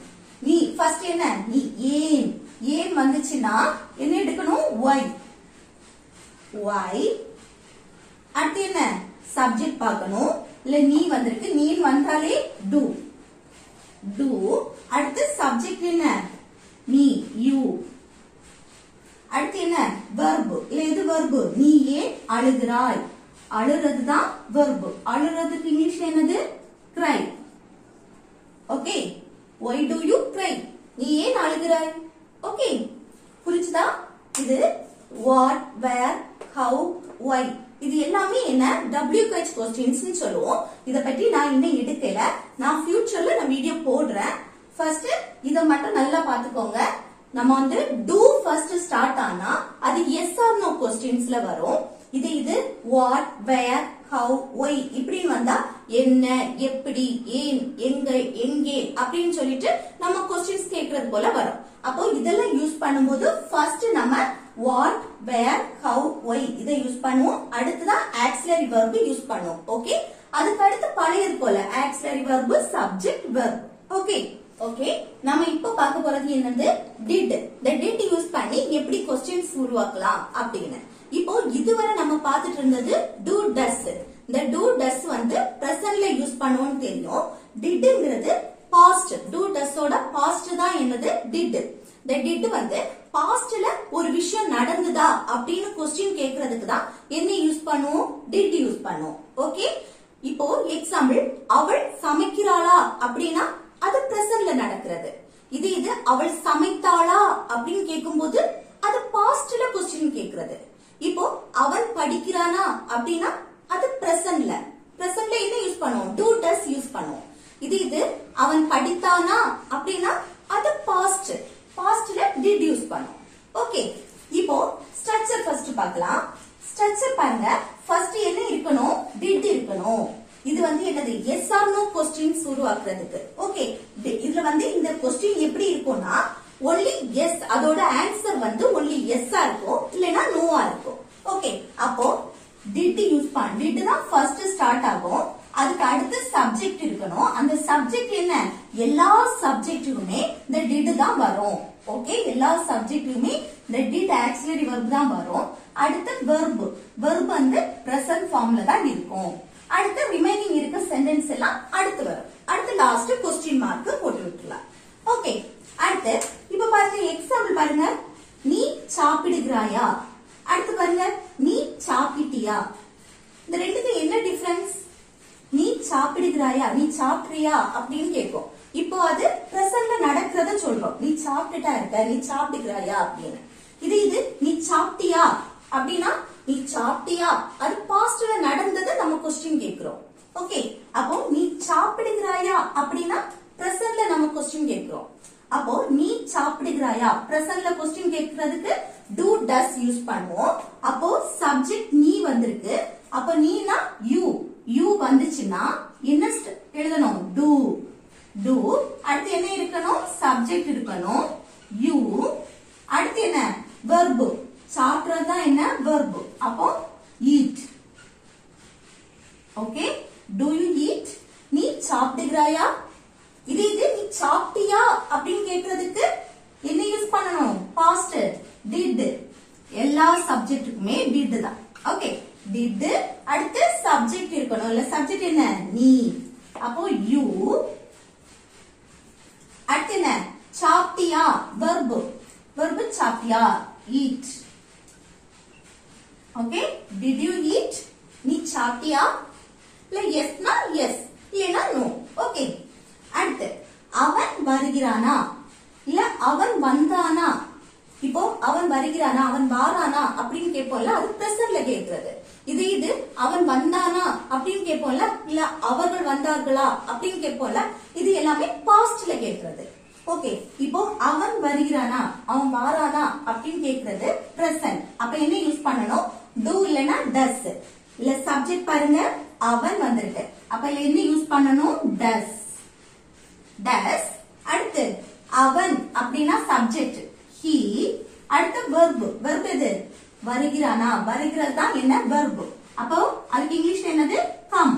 [SPEAKER 1] நீ ஃபர்ஸ்ட் என்ன? நீ ஏன். ஏன் வந்துச்சுன்னா என்ன எடுக்கணும்? why. why. அடுத்து என்ன? சப்ஜெக்ட் பார்க்கணும். இல்ல நீ வந்திருக்கு. நீ வந்தாலே do. do. அடுத்து சப்ஜெக்ட் என்ன? நீ, you. அடுத்து என்ன? verb. இல்ல இது verb. நீ ஏன் அழுகிறாய். அழுறது தான் verb. அழுறதுக்கு இங்கிலீஷ்ல என்னது? cry. Okay, why do you cry? நீ ஏன் அழுகிறாய். ஓகே, புரிஞ்சுதா? இது what, where, how, why. இது எல்லாமே என்ன? WH questions னு சொல்லுவோம். இத பத்தி நான் இன்னும் எடுக்கல. நான் ஃபியூச்சர்ல நான் வீடியோ போடுறேன். ஃபர்ஸ்ட் இத மட்டும் நல்லா பாத்துக்கோங்க. நம்ம வந்து do ஃபர்ஸ்ட் ஸ்டார்ட் ஆனா அது yes or no questionsல வரும். இது what, where, how, why இப்படின்னு வந்தா என்ன, எப்படி, ஏன், எங்க, எங்கே அப்படின்னு சொல்லிட்டு நம்ம क्वेश्चंस கேக்குறது போல வரும். அப்போ இதெல்லாம் யூஸ் பண்ணும்போது ஃபர்ஸ்ட் நம்ம what, where, how, why இதை யூஸ் பண்ணுவோம். அடுத்துதான் ஆக்சிலரி verb யூஸ் பண்ணுவோம். ஓகே, அதுக்கு அடுத்து பழையது போல auxiliary verb, subject, verb. Okay. Okay, நம்ம இப்போ பார்க்க போறது என்னது did. இந்த did யூஸ் பண்ணி எப்படி क्वेश्चंस உருவாக்கலாம் அப்படின்னு. இப்போ இதுவரை நம்ம பார்த்துட்டு இருந்தது do does. இந்த do does வந்து பிரசன்ட்ல யூஸ் பண்ணுவோம்னு தெரியும். didங்கிறது past. do does ஓட past தான் என்னது did. இந்த did வந்து பாஸ்ட்ல ஒரு விஷயம் நடந்துதா அப்படின்னு क्वेश्चन கேக்குறதுக்கு தான் என்ன யூஸ் பண்ணுவோம், did யூஸ் பண்ணுவோம். ஓகே, இப்போ எக்ஸாம்பிள் அவள் சமைக்கிறாளா அப்படின்னா அது பிரசன்ட்ல நடக்கிறது. இது அவள் சமைத்தாளா அப்படின்னு கேட்கும்போது அது பாஸ்ட்ல क्वेश्चन கேக்குறது. இப்போ அவன் படிக்கிறானா அப்படின்னா அது பிரசன்ட்ல என்ன யூஸ் பண்ணுவோம், do does யூஸ் பண்ணுவோம். இது அவன் படித்தானா அப்படின்னா அது பாஸ்ட்ல did யூஸ் பண்ணுவோம். ஓகே, இப்போ ஸ்ட்ரக்சர் ஃபர்ஸ்ட் பார்க்கலாம். ஸ்ட்ரக்சர் பாருங்க, ஃபர்ஸ்ட் என்ன இருக்கணும், did இருக்கணும். இது வந்து என்னது yes or no क्वेश्चंस உருவாக்குறதுக்கு. ஓகே, இதுல வந்து இந்த क्वेश्चन எப்படி இருக்கும்னா only yes, அதோட ஆன்சர் வந்து only yes ஆ இருக்கும், இல்லனா no ஆ இருக்கும். ஓகே, அப்போ did யூஸ் பண்ண did தான் ஃபர்ஸ்ட் ஸ்டார்ட் ஆகும். அதுக்கு அடுத்து சப்ஜெக்ட் இருக்கணும். அந்த சப்ஜெக்ட் என்ன, எல்லா சப்ஜெக்ட்டுமே இந்த did தான் வரும். ஓகே, எல்லா சப்ஜெக்ட்டுமே இந்த did ஆக்ஸிலரி வெர்ப் தான் வரும். அடுத்து வெர்ப் வந்து பிரசன்ட் ஃபார்ம்ல தான் இருக்கும். அடுத்து ரிமைனிங் இருக்க சென்டென்ஸ் எல்லாம் அடுத்து வரும். அடுத்து லாஸ்ட் क्वेश्चन மார்க் போட்டு விட்டுறலாம். ஓகே, அடுத்து இப்ப பாருங்க எக்ஸாம்பிள் பாருங்க, நீ சாப்பிடுகிறாயா. அடுத்து பாருங்க நீ சாப்பிட்டியா. இந்த ரெண்டுக்கு என்ன டிஃபரன்ஸ், நீ சாப்பிடுகிறாயா நீ சாப்பிடுறியா அப்படின்னு கேட்கும். இப்போ அது பிரசன்ட்ல நடக்கிறத சொல்றோம், நீ சாப்பிட்டுட்டா இருக்க நீ சாப்பிடுகிறாயா அப்படின்னு. இது நீ சாப்பிட்டியா அப்படின்னா நீ சாப்பிட்டியா அது பாஸ்ட்ல நடந்தது நம்ம क्वेश्चन கேக்குறோம். ஓகே, அப்போ நீ சாப்பிடுகிறாயா அப்படின்னா பிரசன்ட்ல நம்ம क्वेश्चन கேக்குறோம். அப்போ நீ சாப்பிடுகிறாயா பிரசன்ட்ல क्वेश्चन கேக்குறதுக்கு do does யூஸ் பண்ணுவோம். அப்போ சப்ஜெக்ட் நீ வந்திருக்கு, அப்ப நீனா you வந்துச்சுன்னா என்ன எழுதணும், do. அடுத்து என்ன இருக்கணும், சப்ஜெக்ட் இருக்கணும் you. அடுத்து என்ன verb, சாப்பிடுறது தான் என்ன verb, அப்போ eat. Okay, do you eat, நீ சாப்பிடுகிறாயா. இது நீ சாப்பிட்டியா அப்படின்னு கேக்குறதுக்கு என்ன யூஸ் பண்ணணும், past did. எல்லா சப்ஜெக்ட்டுக்குமே did தான். Okay, did. அடுத்து சப்ஜெக்ட் இருக்கணும், இல்ல சப்ஜெக்ட் என்ன நீ, அப்போ you. அடுத்து என்ன சாப்பிட்டியா verb சாப்பிட்டியா eat. Okay, did you eat, நீ சாப்பிட்டியா, இல்ல எஸ்னா எஸ் இல்லனா நோ. ஓகே, அடுத்து அவன் வருகிறானா இல்ல அவன் வந்தானா. இப்போ அவன் வருகிறானா அவன் வாரானா அப்படின்னு கேட்போம்ல, அது பிரசன்ட்ல கேக்குறது. இது அவன் வந்தானா அப்படின்னு கேட்போம்ல, இல்ல அவர்கள் வந்தார்களா அப்படின்னு கேட்போம்ல, இது எல்லாமே பாஸ்ட்ல கேக்குறது. ஓகே, இப்போ அவன் வருகிறானா அவன் வாரானா அப்படின்னு கேக்குறது பிரசன்ட். அப்ப என்ன யூஸ் பண்ணணும், do இல்லனா does. இல்ல சப்ஜெக்ட் பாருங்க அவன் வந்திருக்கு, அப்ப என்ன யூஸ் பண்ணணும், does. அடுத்து அவன் அப்படின்னா சப்ஜெக்ட் he. அடுத்து verb எது, வருகிறானா வருகிறது தான் என்ன verb, அப்போ அதுக்கு இங்கிலீஷ்ல என்னது come.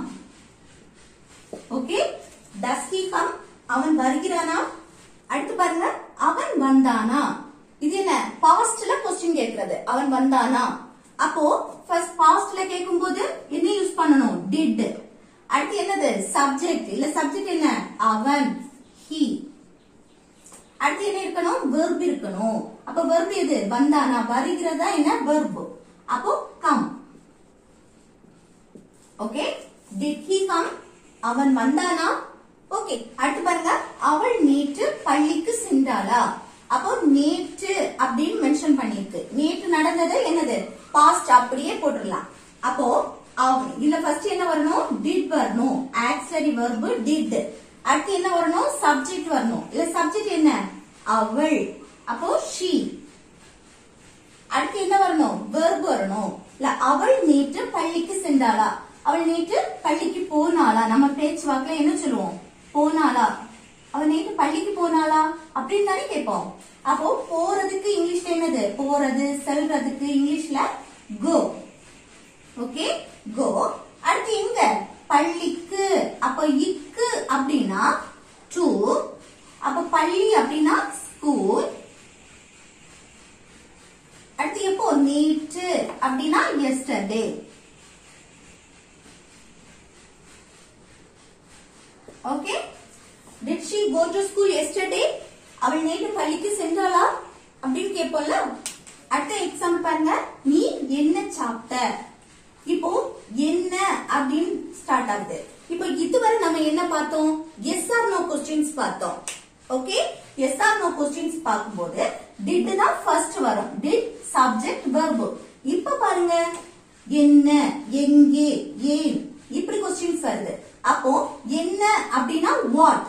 [SPEAKER 1] Okay, does he come, அவன் வருகிறானா. அடுத்து பாருங்க அவன் வந்தானா, இது என்ன பாஸ்ட்ல क्वेश्चन கேக்குறது, அவன் வந்தானா. அப்போ ஃபர்ஸ்ட் பாஸ்ட்ல கேக்கும்போது என்ன யூஸ் பண்ணணும், did. அடுத்து என்னது சப்ஜெக்ட், இல்ல சப்ஜெக்ட் என்ன அவன் he. அடுத்து என்ன இருக்கணும், verb இருக்கணும். அப்ப verb எது வந்தானா, வருகிறதா என்ன verb, அப்போ come. Okay, did he come, அவன் வந்தானா. ஓகே, அடுத்து பாருங்க அவள் நேற்று பள்ளிக்கு சென்றாளா. அப்போ நேற்று அப்படின்னு மென்ஷன் பண்ணிருக்கு, நேற்று நடந்தது என்னது பாஸ்ட் அப்படியே போட்டுடலாம். அப்போ இதுல ஃபர்ஸ்ட் என்ன வரணும், did வரணும், ஆக்ஸிலரி வெர்ப் did. அடுத்து என்ன வரணும், சப்ஜெக்ட் வரணும், இல்ல சப்ஜெக்ட் என்ன அவள், அப்போ she. அடுத்து என்ன வரணும், verb வரணும், இல்ல அவள் நேற்று பள்ளிக்கு சென்றாளா. அவள் நேற்று பள்ளிக்கு போனாளா, நம்ம பேச்சு வாக்குல என்ன சொல்லுவோம், போனாளா. அவள் நேற்று பள்ளிக்கு போனாளா அப்படின்னு தானே கேட்போம். அப்போ போறதுக்கு இங்கிலீஷ்ல என்னது, போறது செல்றதுக்கு இங்கிலீஷ்ல go. Okay, go. அடுத்து எங்க பள்ளிக்கு, அப்ப இக்கு அப்படின்னா to. அப்ப பள்ளி அப்படின்னா ஸ்கூல். அடுத்து எப்போ நேற்று அப்படின்னா yesterday. Okay, did she go to school yesterday? அவள் நேற்று பள்ளிக்கு சென்றாளா அப்படின்னு கேட்போம்ல. அடுத்த எக்ஸாம்பிள் பாருங்க, நீ என்ன சாப்பிட்ட. இப்போ என்ன அப்படின்னு ஸ்டார்ட் ஆகுது. இப்போ இதுவரை நம்ம என்ன பார்த்தோம்? எஸ் ஆர் நோ क्वेश्चंस பார்த்தோம். Okay, yes or no questions பார்க்கும்போது did தான் ஃபர்ஸ்ட் வரும். did subject verb. இப்ப பாருங்க, என்ன, எங்கே, ஏன் இப்படி क्वेश्चंस வருது. அப்போ என்ன அப்படின்னா வாட்,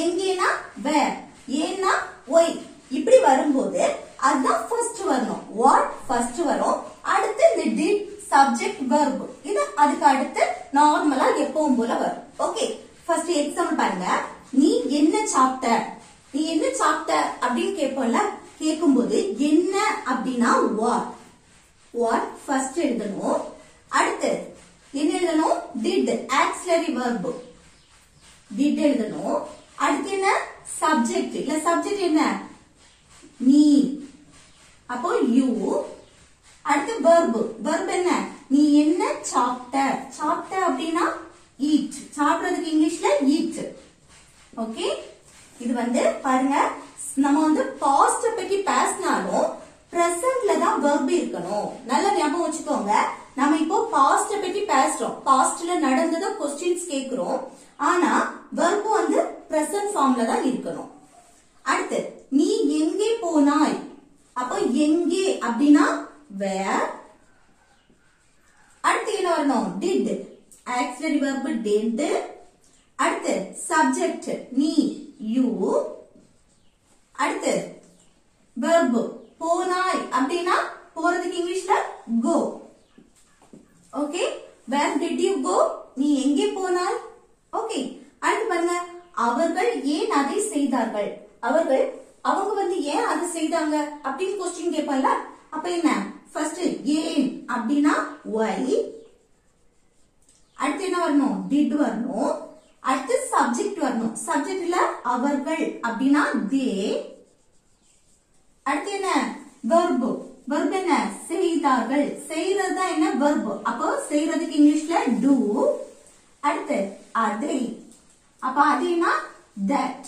[SPEAKER 1] எங்கேனா வேர், ஏன்னா ஒய் இப்படி வரும்போது அதுதான் ஃபர்ஸ்ட் வரணும். வாட் ஃபர்ஸ்ட் வரும். அடுத்து இந்த did சப்ஜெக்ட் verb. இது அதுக்கு அடுத்து நார்மலா எப்பவும் போல வரும். ஓகே, ஃபர்ஸ்ட் எக்ஸாம்பிள் பாருங்க. நீ என்ன சாப்பிட்ட, நீ என்ன சாப்பிட்ட அப்படின்னு கேட்போம்ல. கேட்கும்போது என்ன அப்படின்னா வாட், வாட் ஃபர்ஸ்ட் எழுதணும். அடுத்து என்ன எழுதணும்? did ஆக்சிலரி verb, did எழுதணும். அடுத்து என்ன? சப்ஜெக்ட். இல்ல சப்ஜெக்ட் என்ன? நீ, அப்போ யூ. அடுத்து verb, verb என்ன? நீ என்ன சாப்பிட்ட, சாப்பிட்ட அப்படின்னா eat, சாப்பிடுறதுக்கு இங்கிலீஷ்ல eat. ஓகே, இது பாருங்க, நம்ம பாஸ்ட் பத்தி பேசினாலும் பிரசன்ட்ல தான் verb இருக்கணும். நல்ல ஞாபகம் வச்சுக்கோங்க. நம்ம இப்போ பாஸ்ட் பத்தி பேசுறோம், பாஸ்ட்ல நடந்தத क्वेश्चंस கேக்குறோம். ஆனா verb பிரசன்ட் ஃபார்ம்ல தான் இருக்கணும். அடுத்து நீ எங்கே போனாய், அப்போ எங்கே அப்படின்னா where. அடுத்து என்ன வரணும்? did auxiliary verb did. அடுத்து சப்ஜெக்ட் நீ, you. அடுத்து verb போனாய் அப்படின்னா போறதுக்கு இங்கிலீஷ்ல go. Okay, where did you go? நீ எங்கே போனாய்? ஓகே, அடுத்து பாருங்க, அவர்கள் ஏன் அதை செய்தார்கள். அவர்கள் அவங்க ஏன் அதை செய்தாங்க அப்படின்னு क्वेश्चन கேட்பாங்க. அப்ப என்ன? ஃபர்ஸ்ட் ஏன் அப்படின்னா why. அடுத்து என்ன வரணும்? did வரணும். அடுத்து சப்ஜெக்ட் வரணும். சப்ஜெக்ட்ல அவர்கள் அப்படின்னா they. அடுத்து என்ன? verb, verb என்ன? செய்தார்கள், செய்யறது தான் என்ன? verb. அப்போ செய்யறதுக்கு இங்கிலீஷ்ல do. அடுத்து அதை, அப்ப அதுனா that.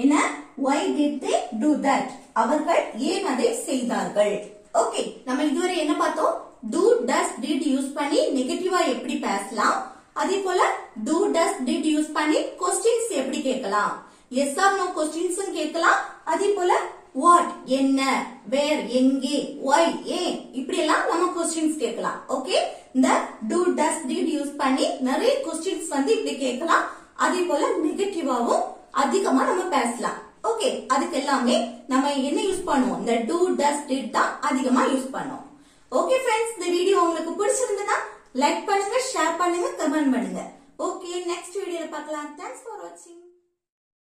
[SPEAKER 1] என்ன? why did they do that? அவர்கள் ஏன் அதை செய்தார்கள். ஓகே, நம்ம இதுவரை என்ன பார்த்தோம்? do, does, did யூஸ் பண்ணி நெகட்டிவா எப்படி பேசலாம், அதே போல do, does, did யூஸ் பண்ணி क्वेश्चंस எப்படி கேட்கலாம். yes or no क्वेश्चंस கேட்கலாம். அதே போல what என்ன, where எங்கே, why ஏன் இப்படி எல்லாம் நம்ம क्वेश्चंस கேட்கலாம். ஓகே, இந்த do, does, did யூஸ் பண்ணி நிறைய क्वेश्चंस இப்படி கேட்கலாம். அதே போல நெகட்டிவாவும் அதிகமா நம்ம பேசலாம். ஓகே, அதுக்கு எல்லாமே நம்ம என்ன யூஸ் பண்ணுவோம்? இந்த do, does, did தான் அதிகமா யூஸ் பண்ணுவோம். ஓகே ஃப்ரெண்ட்ஸ், இந்த வீடியோ உங்களுக்கு பிடிச்சிருந்தா லைக் பண்ணுங்க, ஷேர் பண்ணுங்க, கமெண்ட் பண்ணுங்க. ஓகே, நெக்ஸ்ட் வீடியோல பார்க்கலாம். தேங்க்ஸ் ஃபார் வாட்சிங்.